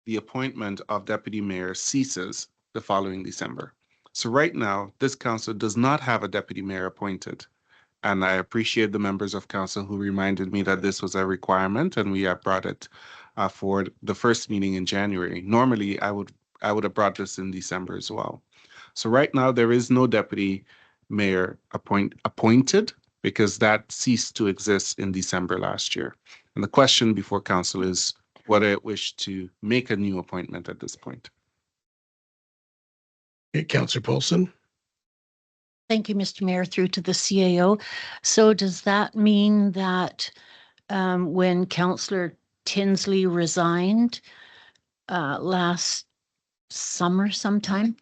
Speaker 5: the appointment of deputy mayor ceases the following December. So right now, this council does not have a deputy mayor appointed. And I appreciate the members of council who reminded me that this was a requirement, and we have brought it for the first meeting in January. Normally, I would have brought this in December as well. So right now, there is no deputy mayor appointed because that ceased to exist in December last year. And the question before council is whether it wish to make a new appointment at this point.
Speaker 1: Okay, Councillor Paulson.
Speaker 6: Thank you, Mr. Mayor, through to the CAO. So does that mean that when Councillor Tinsley resigned last summer sometime,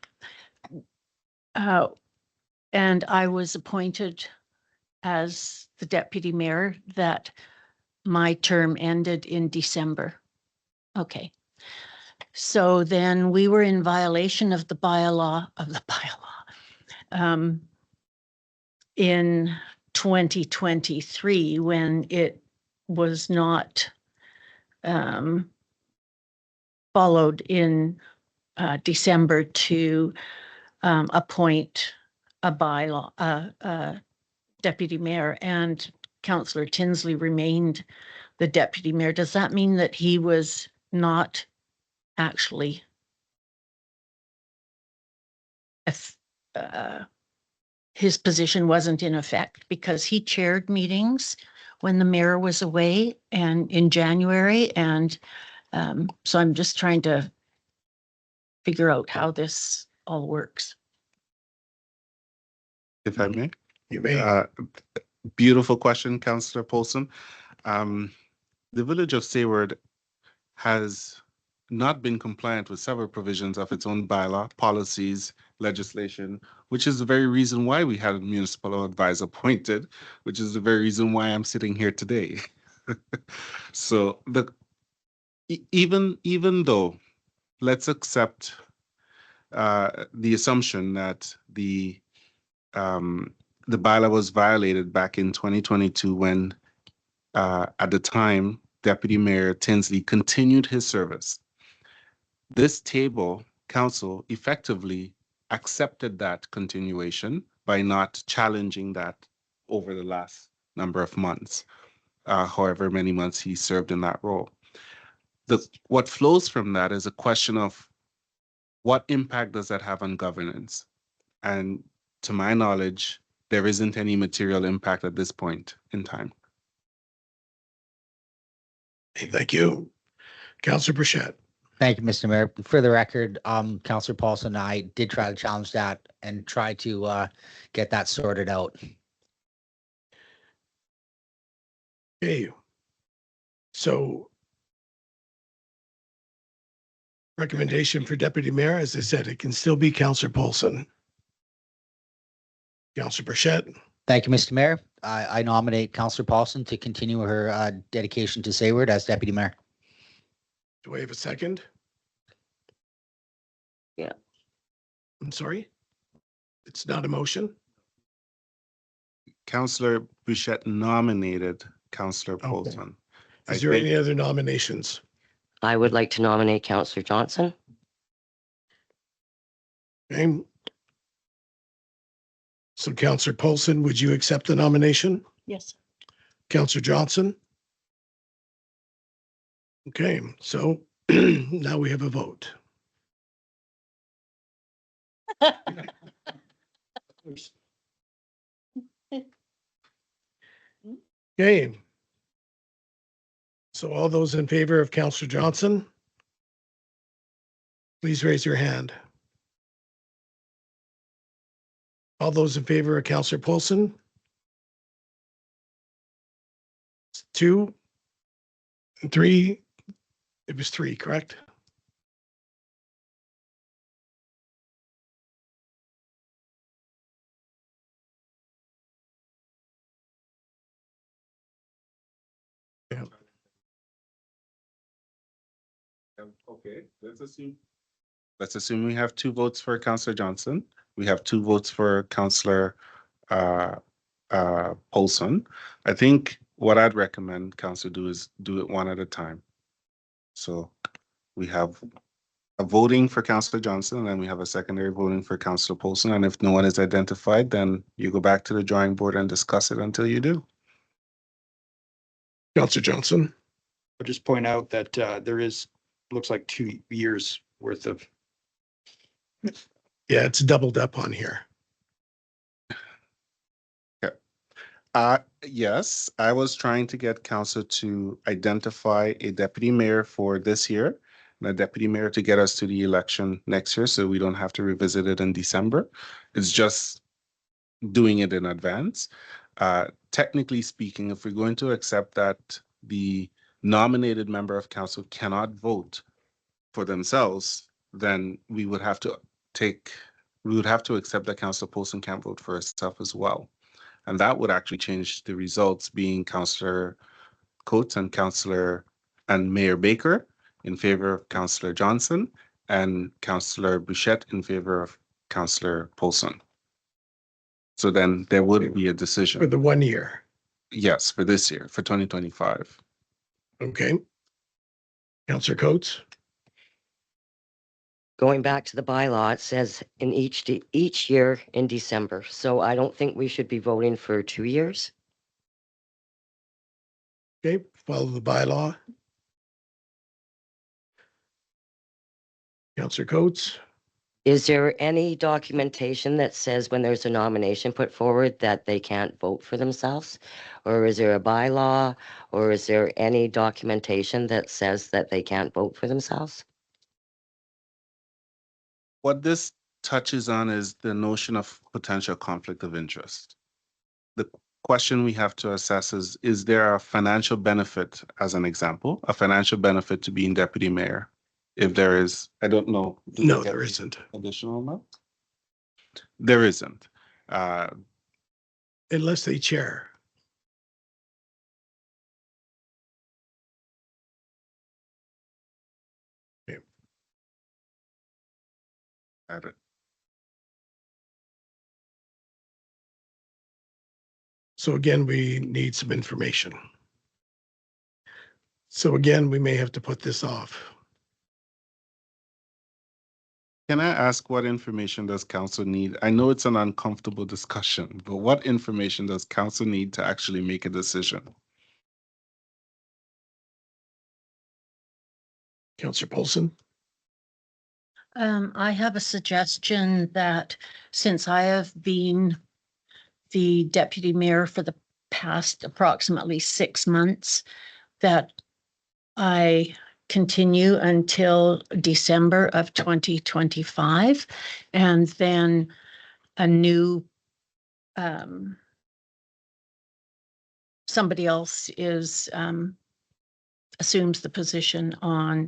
Speaker 6: and I was appointed as the deputy mayor, that my term ended in December? Okay. So then we were in violation of the bylaw in 2023 when it was not followed in December to appoint a deputy mayor, and Councillor Tinsley remained the deputy mayor. Does that mean that he was not actually his position wasn't in effect because he chaired meetings when the mayor was away and in January? And so I'm just trying to figure out how this all works.
Speaker 5: If I may.
Speaker 1: You may.
Speaker 5: Beautiful question, Councillor Paulson. The village of Sayward has not been compliant with several provisions of its own bylaw, policies, legislation, which is the very reason why we had a municipal advisor appointed, which is the very reason why I'm sitting here today. So even though, let's accept the assumption that the bylaw was violated back in 2022 when at the time Deputy Mayor Tinsley continued his service. This council effectively accepted that continuation by not challenging that over the last number of months, however many months he served in that role. What flows from that is a question of what impact does that have on governance? And to my knowledge, there isn't any material impact at this point in time.
Speaker 1: Thank you. Councillor Burchett.
Speaker 3: Thank you, Mr. Mayor. For the record, Councillor Paulson and I did try to challenge that and try to get that sorted out.
Speaker 1: Okay. So recommendation for deputy mayor, as I said, it can still be Councillor Paulson. Councillor Burchett.
Speaker 3: Thank you, Mr. Mayor. I nominate Councillor Paulson to continue her dedication to Sayward as deputy mayor.
Speaker 1: Do I have a second?
Speaker 4: Yeah.
Speaker 1: I'm sorry? It's not a motion?
Speaker 5: Councillor Burchett nominated Councillor Paulson.
Speaker 1: Is there any other nominations?
Speaker 4: I would like to nominate Councillor Johnson.
Speaker 1: Okay. So Councillor Paulson, would you accept the nomination?
Speaker 6: Yes.
Speaker 1: Councillor Johnson? Okay, so now we have a vote. Okay. So all those in favor of Councillor Johnson, please raise your hand. All those in favor of Councillor Paulson? 2, 3, it was 3, correct? Yeah.
Speaker 5: Okay, let's assume we have 2 votes for Councillor Johnson. We have 2 votes for Councillor Paulson. I think what I'd recommend council do is do it one at a time. So we have a voting for Councillor Johnson, and then we have a secondary voting for Councillor Paulson. And if no one is identified, then you go back to the drawing board and discuss it until you do.
Speaker 1: Councillor Johnson?
Speaker 2: I'll just point out that there is, looks like 2 years worth of.
Speaker 1: Yeah, it's doubled up on here.
Speaker 5: Yes, I was trying to get council to identify a deputy mayor for this year and a deputy mayor to get us to the election next year, so we don't have to revisit it in December. It's just doing it in advance. Technically speaking, if we're going to accept that the nominated member of council cannot vote for themselves, then we would have to accept that Councillor Paulson can't vote for herself as well. And that would actually change the results, being Councillor Coates and Mayor Baker in favor of Councillor Johnson and Councillor Burchett in favor of Councillor Paulson. So then there would be a decision.
Speaker 1: For the 1 year.
Speaker 5: Yes, for this year, for 2025.
Speaker 1: Okay. Councillor Coates?
Speaker 4: Going back to the bylaw, it says in each year in December. So I don't think we should be voting for 2 years.
Speaker 1: Okay, follow the bylaw. Councillor Coates?
Speaker 4: Is there any documentation that says when there's a nomination put forward that they can't vote for themselves? Or is there a bylaw, or is there any documentation that says that they can't vote for themselves?
Speaker 5: What this touches on is the notion of potential conflict of interest. The question we have to assess is there a financial benefit, as an example, a financial benefit to being deputy mayor? If there is, I don't know.
Speaker 1: No, there isn't.
Speaker 5: Additional amount? There isn't.
Speaker 1: Unless they chair. Okay.
Speaker 5: Got it.
Speaker 1: So again, we need some information. So again, we may have to put this off.
Speaker 5: Can I ask what information does council need? I know it's an uncomfortable discussion, but what information does council need to actually make a decision?
Speaker 1: Councillor Polson?
Speaker 6: I have a suggestion that since I have been the deputy mayor for the past approximately 6 months, that I continue until December of 2025, and then a new somebody else assumes the position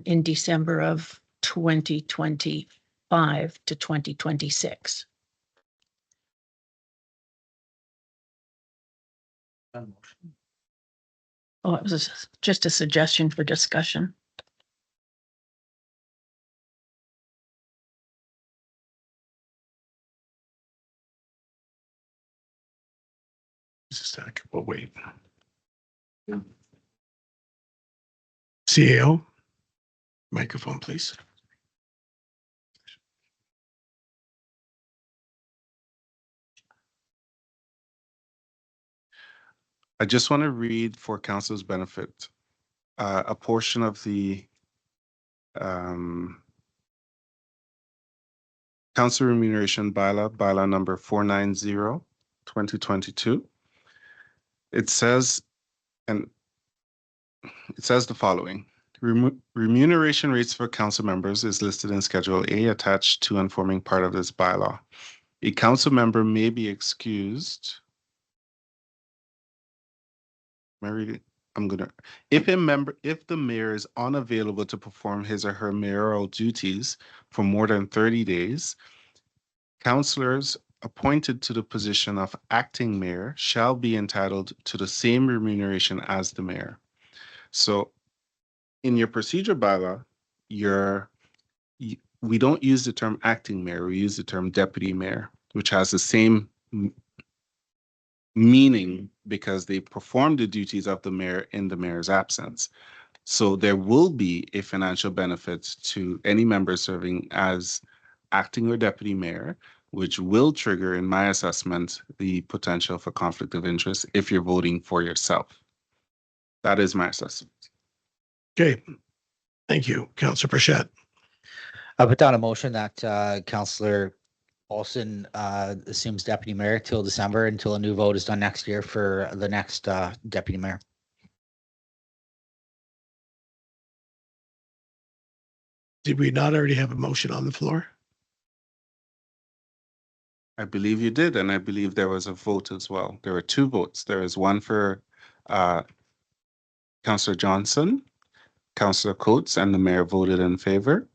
Speaker 6: in December of 2025 to 2026. Oh, it was just a suggestion for discussion.
Speaker 1: Just a second, we'll wait. CAO? Microphone, please.
Speaker 5: I just want to read for council's benefit a portion of the council remuneration bylaw number 490, 2022. It says the following. Remuneration rates for council members is listed in Schedule A attached to and forming part of this bylaw. A council member may be excused. If the mayor is unavailable to perform his or her mayoral duties for more than 30 days, councillors appointed to the position of acting mayor shall be entitled to the same remuneration as the mayor. So in your procedure bylaw, we don't use the term acting mayor, we use the term deputy mayor, which has the same meaning because they perform the duties of the mayor in the mayor's absence. So there will be a financial benefit to any member serving as acting or deputy mayor, which will trigger, in my assessment, the potential for conflict of interest if you're voting for yourself. That is my assessment.
Speaker 1: Okay. Thank you. Councillor Burchett.
Speaker 3: I put down a motion that Councillor Olson assumes deputy mayor till December until a new vote is done next year for the next deputy mayor.
Speaker 1: Did we not already have a motion on the floor?
Speaker 5: I believe you did, and I believe there was a vote as well. There were two votes. There is one for Councillor Johnson, Councillor Coates, and the mayor voted in favor.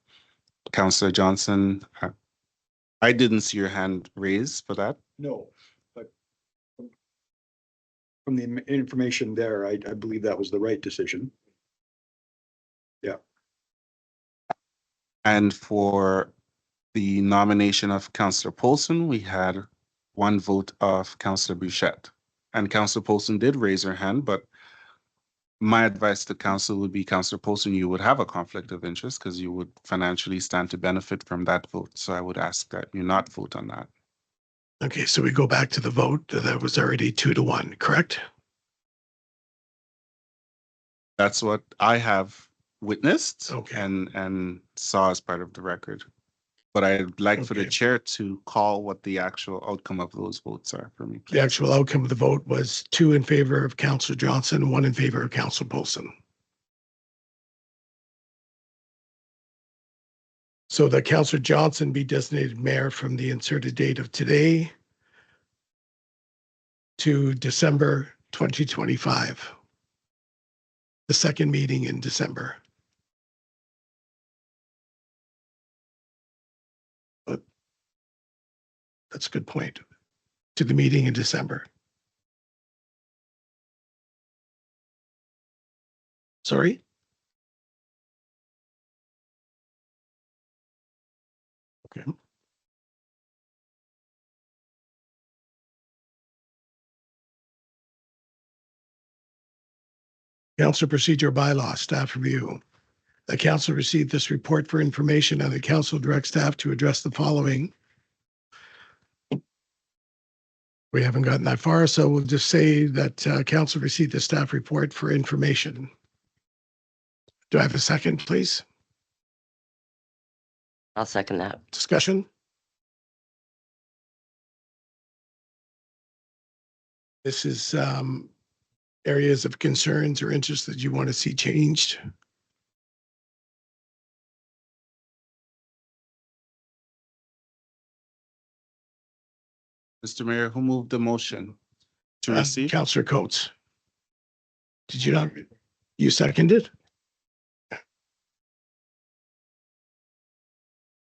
Speaker 5: Councillor Johnson, I didn't see your hand raised for that.
Speaker 2: No, but from the information there, I believe that was the right decision. Yeah.
Speaker 5: And for the nomination of Councillor Polson, we had one vote of Councillor Burchett. And Councillor Polson did raise her hand, but my advice to council would be, Councillor Polson, you would have a conflict of interest because you would financially stand to benefit from that vote. So I would ask that you not vote on that.
Speaker 1: Okay, so we go back to the vote. That was already 2-1, correct?
Speaker 5: That's what I have witnessed
Speaker 1: Okay.
Speaker 5: and saw as part of the record. But I'd like for the
Speaker 1: Okay.
Speaker 5: chair to call what the actual outcome of those votes are for me.
Speaker 1: The actual outcome of the vote was 2 in favor of Councillor Johnson, 1 in favor of Councillor Polson. So that Councillor Johnson be designated mayor from the inserted date of today to December 2025. The second meeting in December. But that's a good point. To the meeting in December. Sorry? Okay. Council procedure bylaw, staff review. The council received this report for information and the council directs staff to address the following. We haven't gotten that far, so we'll just say that council received the staff report for information. Do I have a second, please?
Speaker 4: I'll second that.
Speaker 1: Discussion? This is areas of concerns or interest that you want to see changed.
Speaker 5: Mr. Mayor, who moved the motion to receive?
Speaker 1: Councillor Coates. Did you not? You seconded?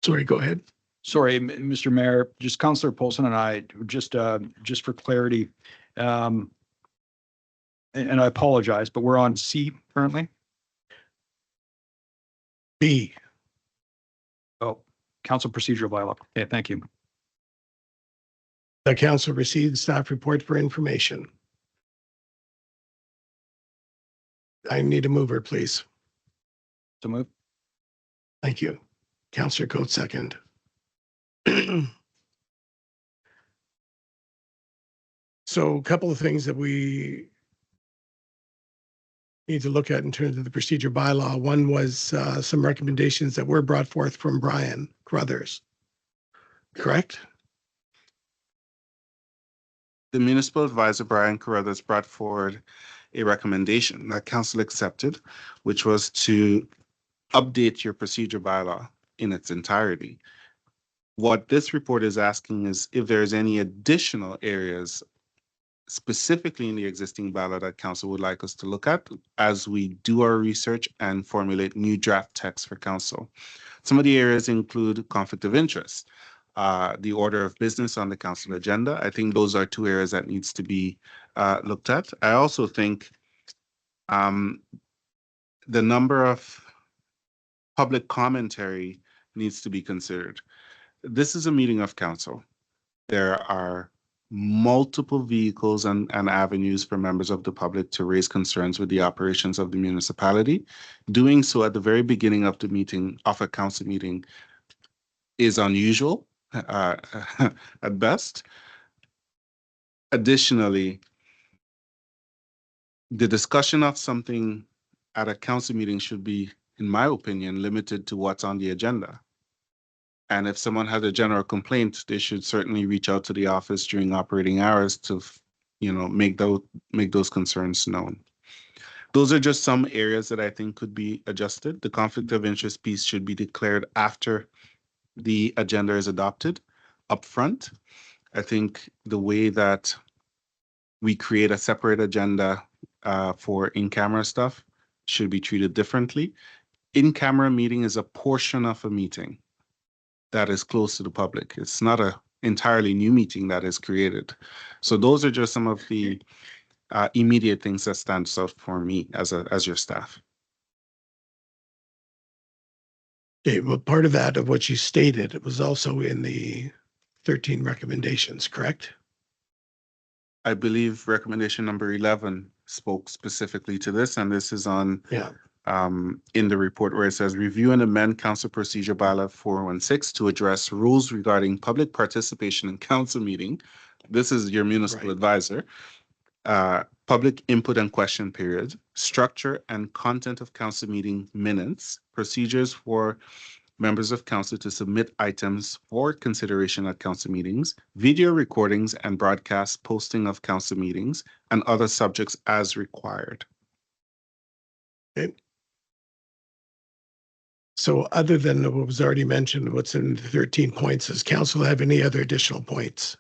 Speaker 1: Sorry, go ahead.
Speaker 2: Sorry, Mr. Mayor, just Councillor Polson and I, just for clarity, and I apologize, but we're on C currently.
Speaker 1: B.
Speaker 2: Oh, council procedural bylaw. Okay, thank you.
Speaker 1: The council received staff report for information. I need a mover, please.
Speaker 2: So move.
Speaker 1: Thank you. Councillor Coates, second. So a couple of things that we need to look at in terms of the procedure bylaw. One was some recommendations that were brought forth from Brian Crothers. Correct?
Speaker 5: The municipal advisor, Brian Carruthers, brought forward a recommendation that council accepted, which was to update your procedure bylaw in its entirety. What this report is asking is if there's any additional areas specifically in the existing bylaw that council would like us to look at as we do our research and formulate new draft text for council. Some of the areas include conflict of interest, the order of business on the council agenda. I think those are two areas that needs to be looked at. I also think the number of public commentary needs to be considered. This is a meeting of council. There are multiple vehicles and avenues for members of the public to raise concerns with the operations of the municipality. Doing so at the very beginning of the meeting, of a council meeting, is unusual at best. Additionally, the discussion of something at a council meeting should be, in my opinion, limited to what's on the agenda. And if someone has a general complaint, they should certainly reach out to the office during operating hours to, make those concerns known. Those are just some areas that I think could be adjusted. The conflict of interest piece should be declared after the agenda is adopted upfront. I think the way that we create a separate agenda for in-camera stuff should be treated differently. In-camera meeting is a portion of a meeting that is close to the public. It's not an entirely new meeting that is created. So those are just some of the immediate things that stands out for me as your staff.
Speaker 1: Okay, well, part of that, of what you stated, it was also in the 13 recommendations, correct?
Speaker 5: I believe recommendation number 11 spoke specifically to this, and this is on in the report where it says review and amend council procedure bylaw 416 to address rules regarding public participation in council meeting. This is your municipal advisor. Public input and question period, structure and content of council meeting minutes, procedures for members of council to submit items for consideration at council meetings, video recordings and broadcast posting of council meetings, and other subjects as required.
Speaker 1: Okay. So other than what was already mentioned, what's in the 13 points, does council have any other additional points?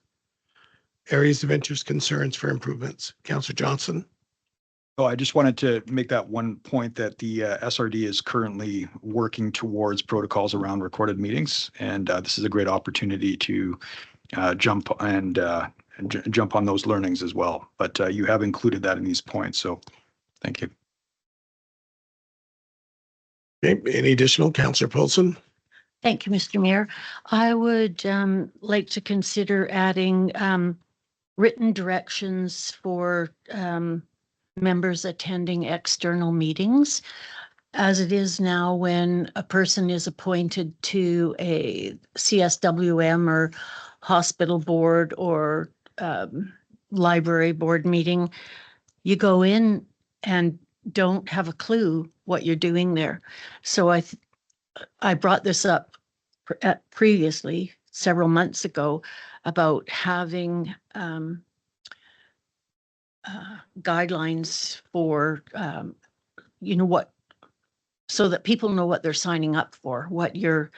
Speaker 1: Areas of interest, concerns for improvements? Councillor Johnson?
Speaker 2: Oh, I just wanted to make that one point that the SRD is currently working towards protocols around recorded meetings. And this is a great opportunity to jump on those learnings as well. But you have included that in these points. So thank you.
Speaker 1: Okay, any additional? Councillor Polson?
Speaker 6: Thank you, Mr. Mayor. I would like to consider adding written directions for members attending external meetings. as it is now, when a person is appointed to a CSWM or hospital board or library board meeting, you go in and don't have a clue what you're doing there. So I brought this up previously, several months ago, about having guidelines for, what, so that people know what they're signing up for, what your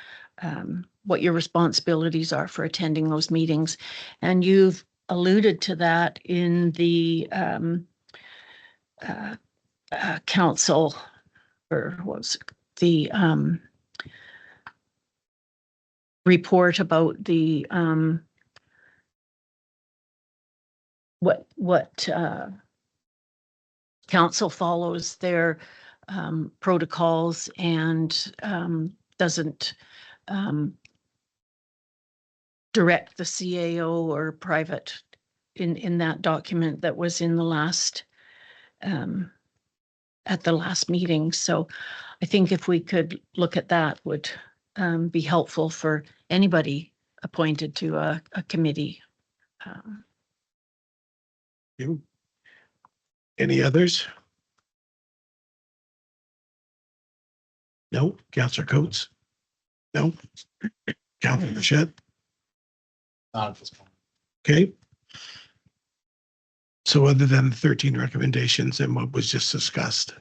Speaker 6: responsibilities are for attending those meetings. And you've alluded to that in the council, or what was it? The report about the what council follows their protocols and doesn't direct the CAO or private in that document that was in the last at the last meeting. So I think if we could look at that would be helpful for anybody appointed to a committee.
Speaker 1: You? Any others? No? Councillor Coates? No? Councillor Bichette?
Speaker 9: Not at this point.
Speaker 1: Okay. So other than the 13 recommendations and what was just discussed.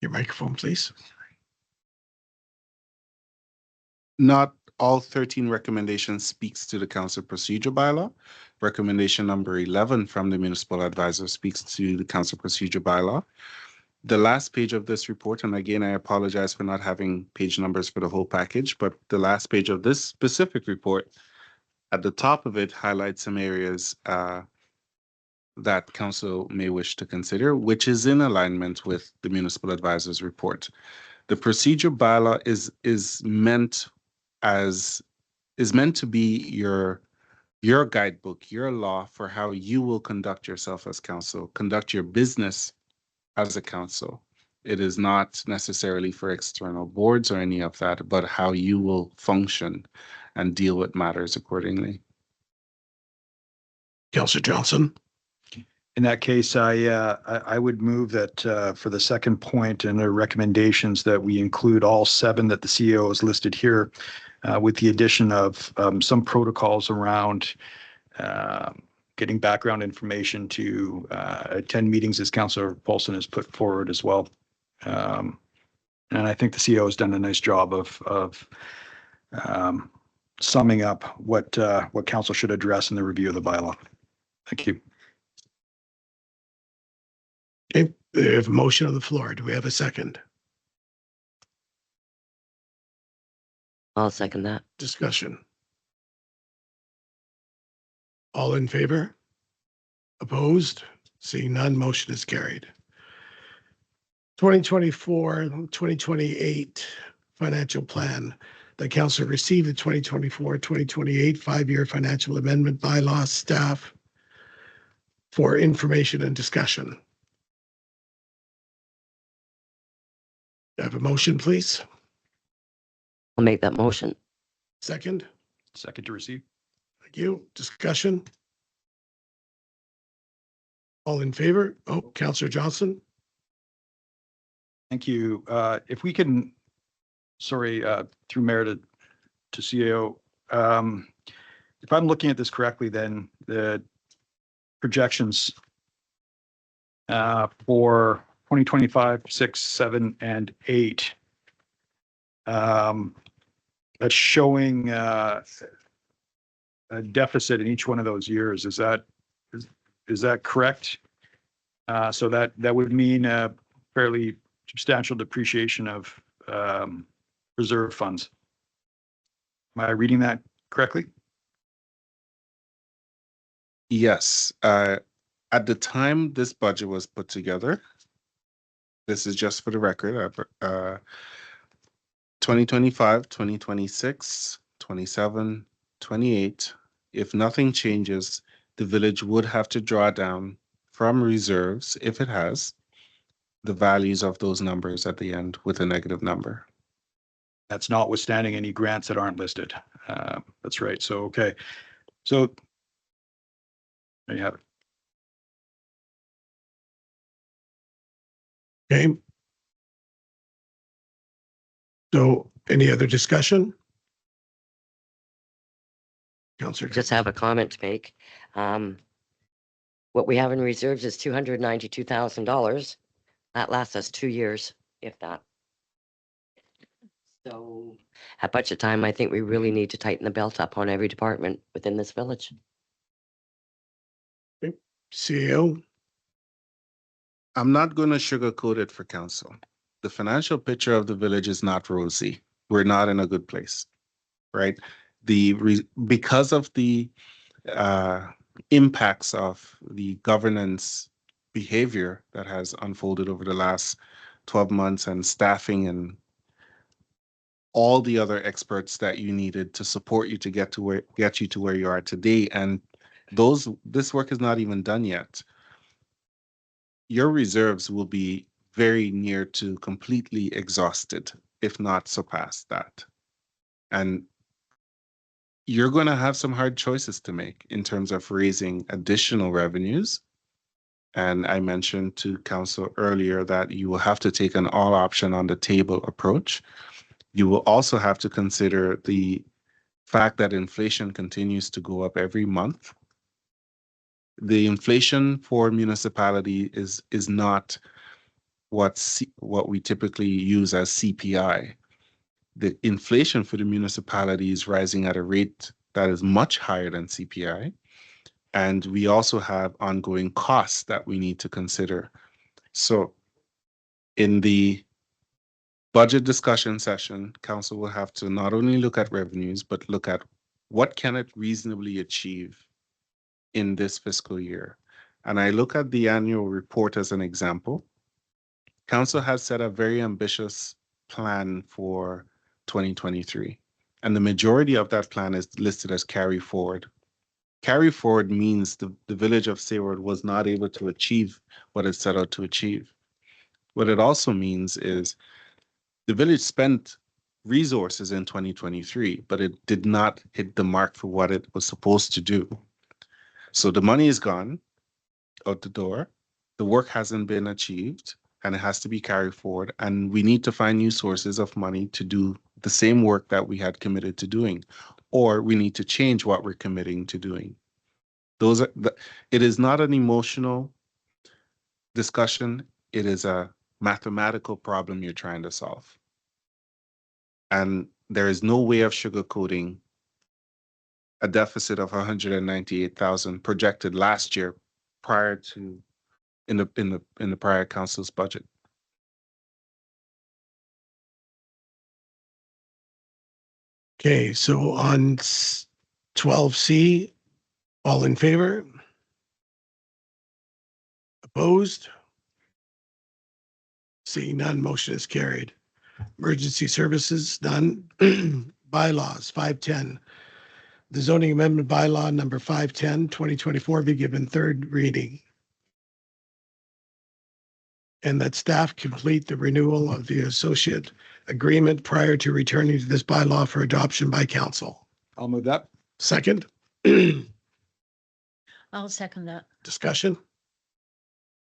Speaker 1: Your microphone, please.
Speaker 5: Not all 13 recommendations speaks to the council procedure bylaw. Recommendation number 11 from the municipal advisor speaks to the council procedure bylaw. The last page of this report, and again, I apologize for not having page numbers for the whole package, but the last page of this specific report, at the top of it highlights some areas that council may wish to consider, which is in alignment with the municipal advisor's report. The procedure bylaw is meant to be your guidebook, your law for how you will conduct yourself as council, conduct your business as a council. It is not necessarily for external boards or any of that, but how you will function and deal with matters accordingly.
Speaker 1: Councillor Johnson?
Speaker 2: In that case, I would move that for the second point in the recommendations that we include all 7 that the CEO has listed here, with the addition of some protocols around getting background information to attend meetings, as Councillor Paulson has put forward as well. And I think the CEO has done a nice job of summing up what council should address in the review of the bylaw. Thank you.
Speaker 1: Okay, we have a motion on the floor. Do we have a second?
Speaker 4: I'll second that.
Speaker 1: Discussion. All in favor? Opposed? Seeing none, motion is carried. 2024-2028 financial plan. The council received the 2024-2028 5-year financial amendment bylaw staff for information and discussion. Do I have a motion, please?
Speaker 4: I'll make that motion.
Speaker 1: Second?
Speaker 2: Second to receive.
Speaker 1: Thank you. Discussion? All in favor? Oh, Councillor Johnson?
Speaker 2: Thank you. If we can, sorry, through mayor to CEO, if I'm looking at this correctly, then the projections for 2025, 6, 7, and 8, that's showing a deficit in each one of those years. Is that correct? So that would mean a fairly substantial depreciation of reserve funds. Am I reading that correctly?
Speaker 5: Yes. At the time this budget was put together, this is just for the record, 2025, 2026, 27, 28, if nothing changes, the village would have to draw down from reserves, if it has, the values of those numbers at the end with a negative number.
Speaker 2: That's notwithstanding any grants that aren't listed. That's right. So, okay. So there you have it.
Speaker 1: Okay. So any other discussion? Counselor.
Speaker 4: Just have a comment to make. What we have in reserves is $292,000. That lasts us 2 years, if that. So at budget time, I think we really need to tighten the belt up on every department within this village.
Speaker 1: CAO.
Speaker 5: I'm not going to sugarcoat it for council. The financial picture of the village is not rosy. We're not in a good place, right? Because of the impacts of the governance behavior that has unfolded over the last 12 months and staffing and all the other experts that you needed to support you to get you to where you are today. And this work is not even done yet. Your reserves will be very near to completely exhausted, if not surpassed that. And you're going to have some hard choices to make in terms of raising additional revenues. And I mentioned to council earlier that you will have to take an all option on the table approach. You will also have to consider the fact that inflation continues to go up every month. The inflation for municipality is not what we typically use as CPI. The inflation for the municipality is rising at a rate that is much higher than CPI. And we also have ongoing costs that we need to consider. So in the budget discussion session, council will have to not only look at revenues, but look at what can it reasonably achieve in this fiscal year. And I look at the annual report as an example. Council has set a very ambitious plan for 2023, and the majority of that plan is listed as carry forward. Carry forward means the village of Sayward was not able to achieve what it set out to achieve. What it also means is the village spent resources in 2023, but it did not hit the mark for what it was supposed to do. So the money is gone out the door. The work hasn't been achieved, and it has to be carried forward. And we need to find new sources of money to do the same work that we had committed to doing, or we need to change what we're committing to doing. It is not an emotional discussion. It is a mathematical problem you're trying to solve. And there is no way of sugarcoating a deficit of 198,000 projected last year prior to in the prior council's budget.
Speaker 1: Okay, so on 12C, all in favor? Opposed? Seeing none, motion is carried. Emergency services, none. Bylaws, 510. The zoning amendment bylaw number 510, 2024 be given third reading. And that staff complete the renewal of the associate agreement prior to returning to this bylaw for adoption by council.
Speaker 2: I'll move that.
Speaker 1: Second.
Speaker 6: I'll second that.
Speaker 1: Discussion?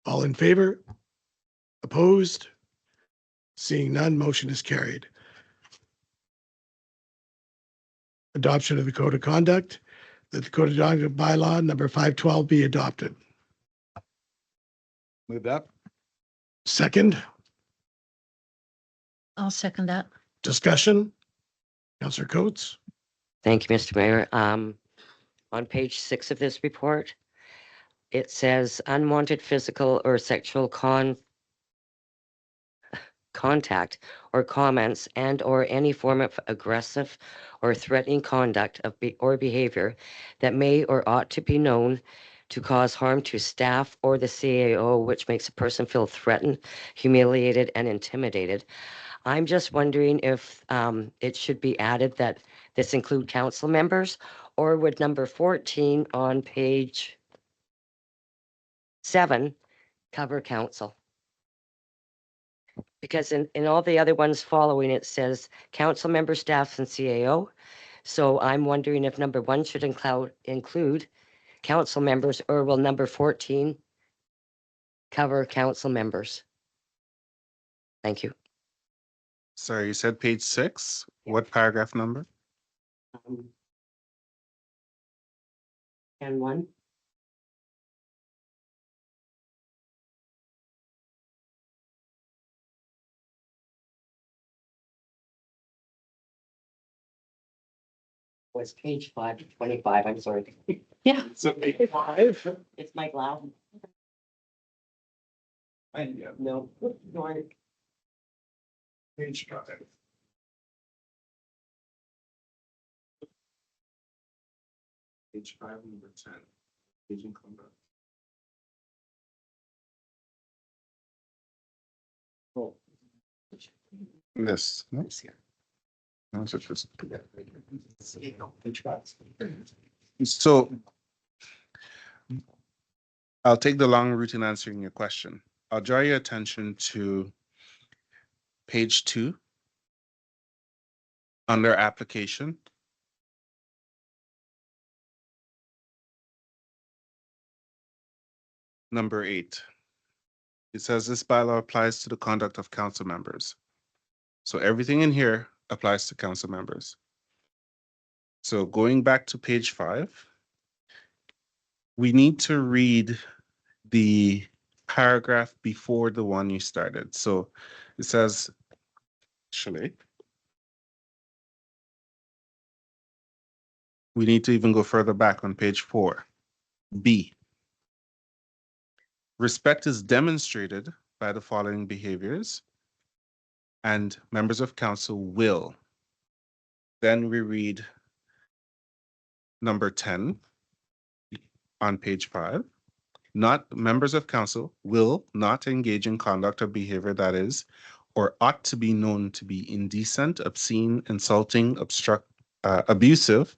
Speaker 1: All in favor? Opposed? Seeing none, motion is carried. Adoption of the Code of Conduct, that the Code of Conduct bylaw number 512 be adopted.
Speaker 2: Move that.
Speaker 1: Second.
Speaker 6: I'll second that.
Speaker 1: Discussion? Councillor Coates?
Speaker 4: Thank you, Mr. Mayor. On page 6 of this report, it says unwanted physical or sexual contact or comments and or any form of aggressive or threatening conduct or behavior that may or ought to be known to cause harm to staff or the CAO, which makes a person feel threatened, humiliated, and intimidated. I'm just wondering if it should be added that this include council members, or would number 14 on page 7 cover council? Because in all the other ones following, it says council member, staff, and CAO. So I'm wondering if number 1 should include council members, or will number 14 cover council members? Thank you.
Speaker 5: Sorry, you said page 6? What paragraph number?
Speaker 4: And 1. Was page 5 to 25, I'm sorry.
Speaker 6: Yeah.
Speaker 1: So page 5.
Speaker 4: It's Mike Loud. No.
Speaker 1: Page 5.
Speaker 5: Page 5, number 10. Agent conduct. This, no? No, it's just. So I'll take the long route in answering your question. I'll draw your attention to page 2 under application. Number 8. It says this bylaw applies to the conduct of council members. So everything in here applies to council members. So going back to page 5, we need to read the paragraph before the one you started. So it says, actually, we need to even go further back on page 4. B. Respect is demonstrated by the following behaviors, and members of council will. Then we read number 10 on page 5. Not members of council will not engage in conduct or behavior that is or ought to be known to be indecent, obscene, insulting, abusive,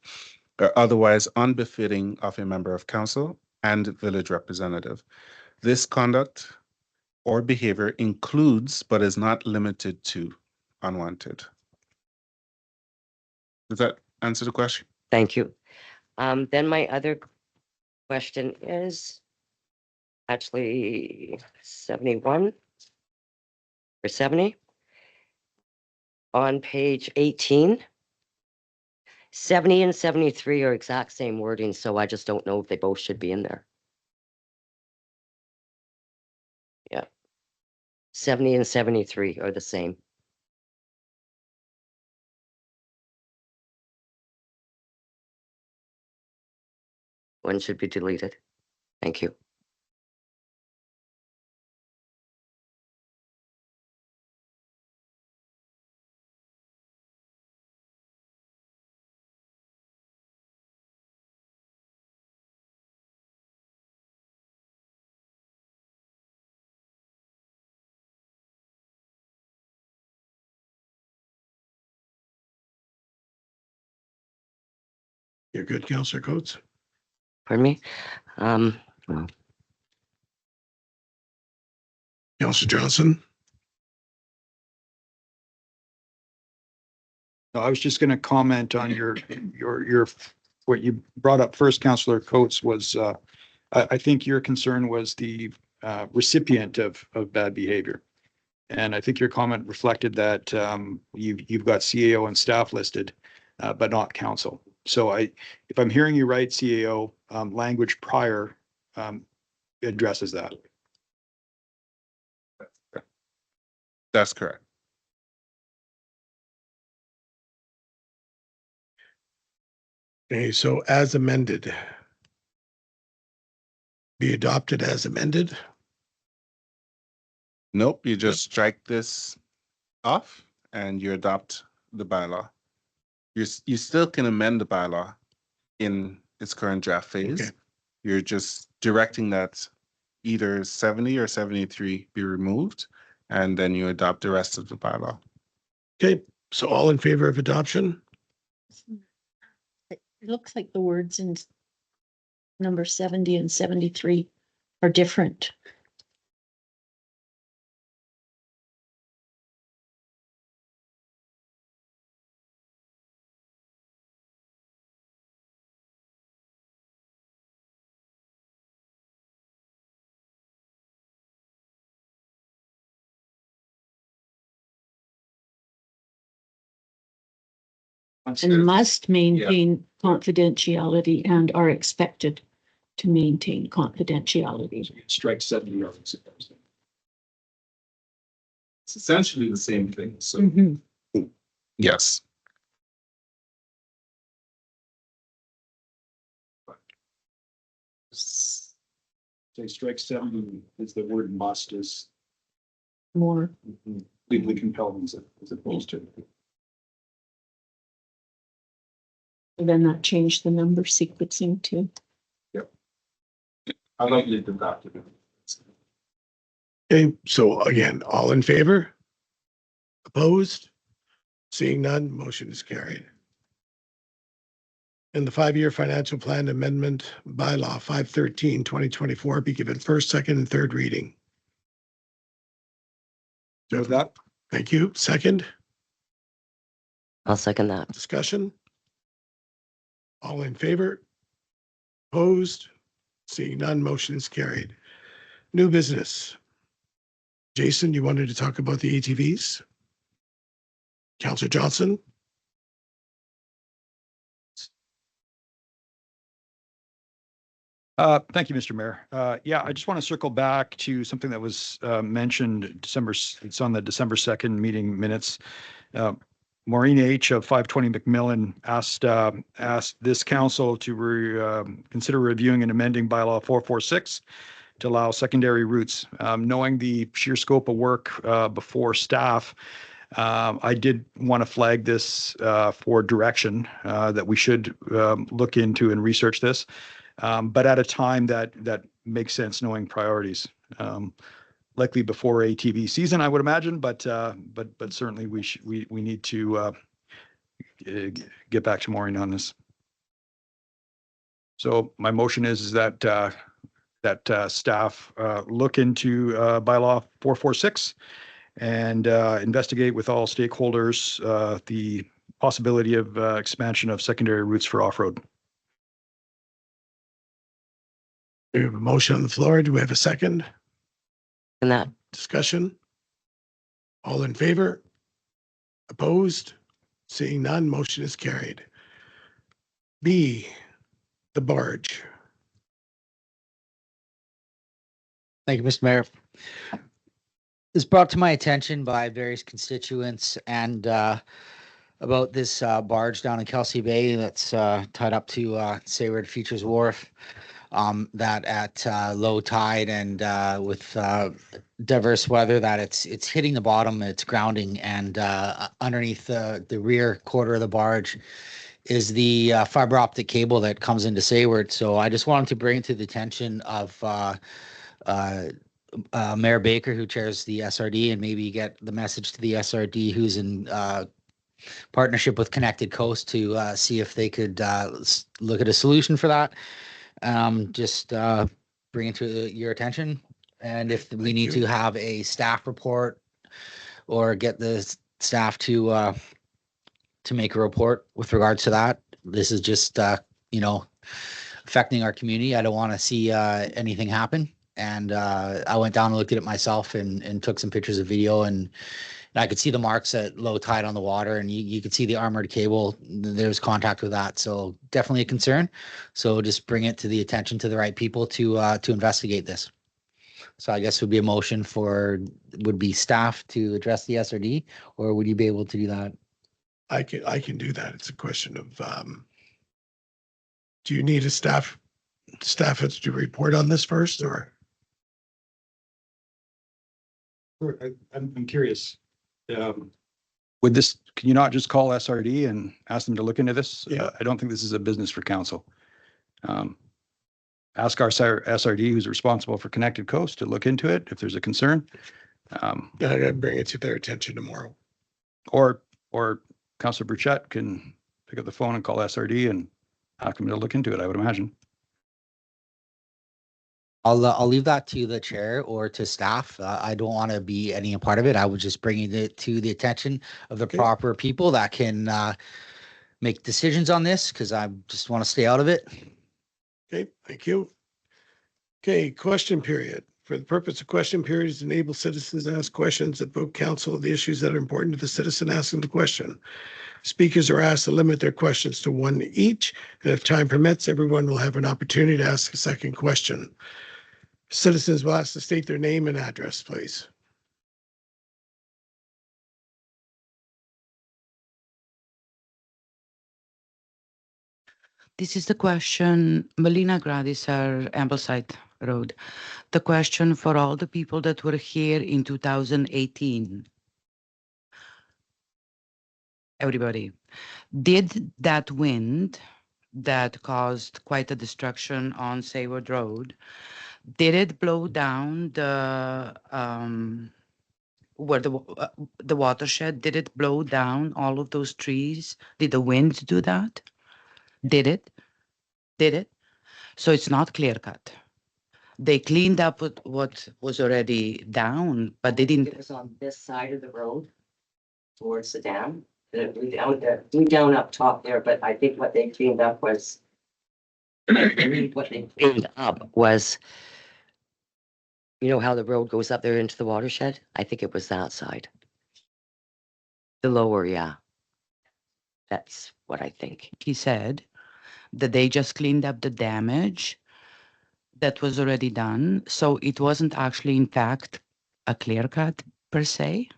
Speaker 5: or otherwise unbefitting of a member of council and village representative. This conduct or behavior includes, but is not limited to, unwanted. Does that answer the question?
Speaker 4: Thank you. Then my other question is actually 71 or 70 on page 18. 70 and 73 are exact same wording, so I just don't know if they both should be in there. Yeah. 70 and 73 are the same. One should be deleted. Thank you.
Speaker 1: You're good, Counselor Coates?
Speaker 4: Pardon me? Well,
Speaker 1: Counselor Johnson?
Speaker 2: No, I was just going to comment on your, what you brought up first, Councillor Coates, was, I think your concern was the recipient of bad behavior. And I think your comment reflected that you've got CAO and staff listed, but not council. So if I'm hearing you right, CAO, language prior addresses that.
Speaker 5: That's correct.
Speaker 1: Okay, so as amended. Be adopted as amended.
Speaker 5: Nope, you just strike this off and you adopt the bylaw. You still can amend the bylaw in its current draft phase.
Speaker 1: Okay.
Speaker 5: You're just directing that either 70 or 73 be removed, and then you adopt the rest of the bylaw.
Speaker 1: Okay, so all in favor of adoption?
Speaker 6: It looks like the words in number 70 and 73 are different. and must maintain confidentiality and are expected to maintain confidentiality.
Speaker 2: Strike 70 yards.
Speaker 5: It's essentially the same thing, so.
Speaker 6: Mhm.
Speaker 5: Yes.
Speaker 2: Say strike 70 is the word must is
Speaker 6: More.
Speaker 2: legally compelled as opposed to.
Speaker 6: Then that changed the number sequencing too.
Speaker 5: I like to do that.
Speaker 1: Okay, so again, all in favor? Opposed? Seeing none, motion is carried. And the 5-year financial plan amendment bylaw 513-2024 be given first, second, and third reading.
Speaker 2: Move that.
Speaker 1: Thank you. Second,
Speaker 4: I'll second that.
Speaker 1: discussion? All in favor? Opposed? Seeing none, motion is carried. New business. Jason, you wanted to talk about the ATVs? Councillor Johnson?
Speaker 2: Thank you, Mr. Mayor. Yeah, I just want to circle back to something that was mentioned it's on the December 2nd meeting minutes. Maureen H. of 520 McMillan asked this council to consider reviewing and amending bylaw 446 to allow secondary routes. Knowing the sheer scope of work before staff, I did want to flag this for direction that we should look into and research this. But at a time that makes sense, knowing priorities. Likely before ATV season, I would imagine, but certainly we need to get back to Maureen on this. So my motion is that staff look into bylaw 446 and investigate with all stakeholders the possibility of expansion of secondary routes for off-road.
Speaker 1: We have a motion on the floor. Do we have a second?
Speaker 4: And that,
Speaker 1: Discussion? All in favor? Opposed? Seeing none, motion is carried. B, the barge.
Speaker 3: Thank you, Mr. Mayor. This brought to my attention by various constituents and about this barge down in Kelsey Bay that's tied up to Sayward Futures Wharf. That at low tide and with diverse weather, that it's hitting the bottom, it's grounding, and underneath the rear quarter of the barge is the fiber optic cable that comes into Sayward. So I just wanted to bring it to the attention of Mayor Baker, who chairs the SRD, and maybe get the message to the SRD, who's in partnership with Connected Coast, to see if they could look at a solution for that. Just bring it to your attention. And if we need to have a staff report or get the staff to make a report with regards to that, this is just, affecting our community. I don't want to see anything happen. And I went down and looked at it myself and took some pictures of video, and I could see the marks at low tide on the water, and you could see the armored cable. There's contact with that. So definitely a concern. So just bring it to the attention to the right people to investigate this. So I guess would be a motion would be staff to address the SRD, or would you be able to do that?
Speaker 1: I can do that. It's a question of, do you need a staff has to report on this first, or?
Speaker 2: I'm curious. Can you not just call SRD and ask them to look into this?
Speaker 1: Yeah.
Speaker 2: I don't think this is a business for council. Ask our SRD, who's responsible for Connected Coast, to look into it if there's a concern.
Speaker 1: I gotta bring it to their attention tomorrow.
Speaker 2: Or Councillor Burchett can pick up the phone and call SRD and ask them to look into it, I would imagine.
Speaker 3: I'll leave that to the chair or to staff. I don't want to be any part of it. I was just bringing it to the attention of the proper people that can make decisions on this, because I just want to stay out of it.
Speaker 1: Okay, thank you. Okay, question period. For the purpose of question periods, enable citizens to ask questions that vote council of the issues that are important to the citizen asking the question. Speakers are asked to limit their questions to one each, and if time permits, everyone will have an opportunity to ask a second question. Citizens will ask to state their name and address, please.
Speaker 10: This is the question, Melina Gradisar, Ambleside Road. The question for all the people that were here in 2018. Everybody, did that wind that caused quite a destruction on Sayward Road, did it blow down where the watershed? Did it blow down all of those trees? Did the wind do that? Did it? Did it? So it's not clear cut. They cleaned up what was already down, but they didn't.
Speaker 4: It was on this side of the road towards the dam. It blew down there, blew down up top there, but I think what they cleaned up was what they cleaned up was, you know how the road goes up there into the watershed? I think it was that side. The lower, yeah. That's what I think.
Speaker 10: He said that they just cleaned up the damage that was already done. So it wasn't actually, in fact, a clear cut per se,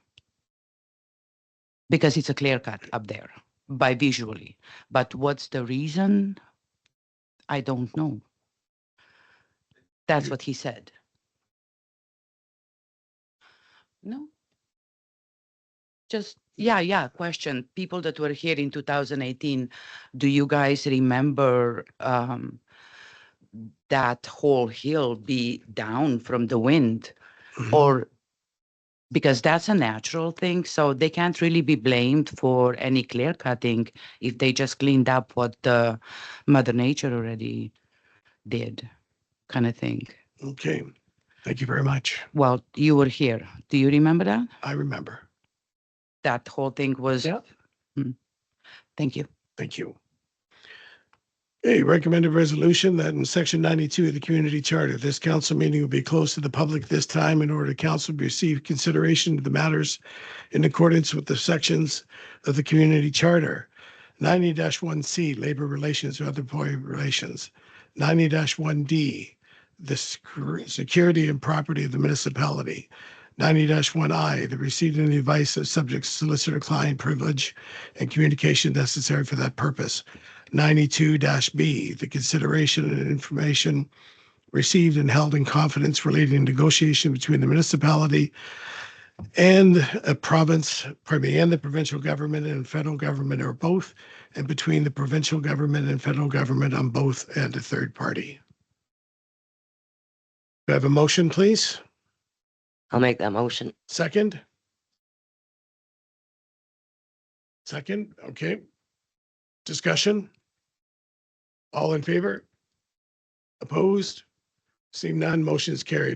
Speaker 10: because it's a clear cut up there by visually. But what's the reason? I don't know. That's what he said. No. Just, yeah, question. People that were here in 2018, do you guys remember that whole hill be down from the wind? Or because that's a natural thing, so they can't really be blamed for any clear cutting if they just cleaned up what the Mother Nature already did, kind of thing.
Speaker 1: Okay, thank you very much.
Speaker 10: Well, you were here. Do you remember that?
Speaker 1: I remember.
Speaker 10: That whole thing was.
Speaker 1: Yeah.
Speaker 10: Thank you.
Speaker 1: Thank you. A recommended resolution that in section 92 of the community charter, this council meeting will be closed to the public this time in order to council to receive consideration of the matters in accordance with the sections of the community charter. 90-1C, labor relations or other employee relations. 90-1D, the security and property of the municipality. 90-1I, the receiving of the advice of subject solicitor-client privilege and communication necessary for that purpose. 92-B, the consideration and information received and held in confidence relating to negotiation between the municipality and a province, and the provincial government and federal government or both, and between the provincial government and federal government on both and a third party. Do I have a motion, please?
Speaker 4: I'll make that motion.
Speaker 1: Second? Second, okay. Discussion? All in favor? Opposed? Seeing none, motion is carried.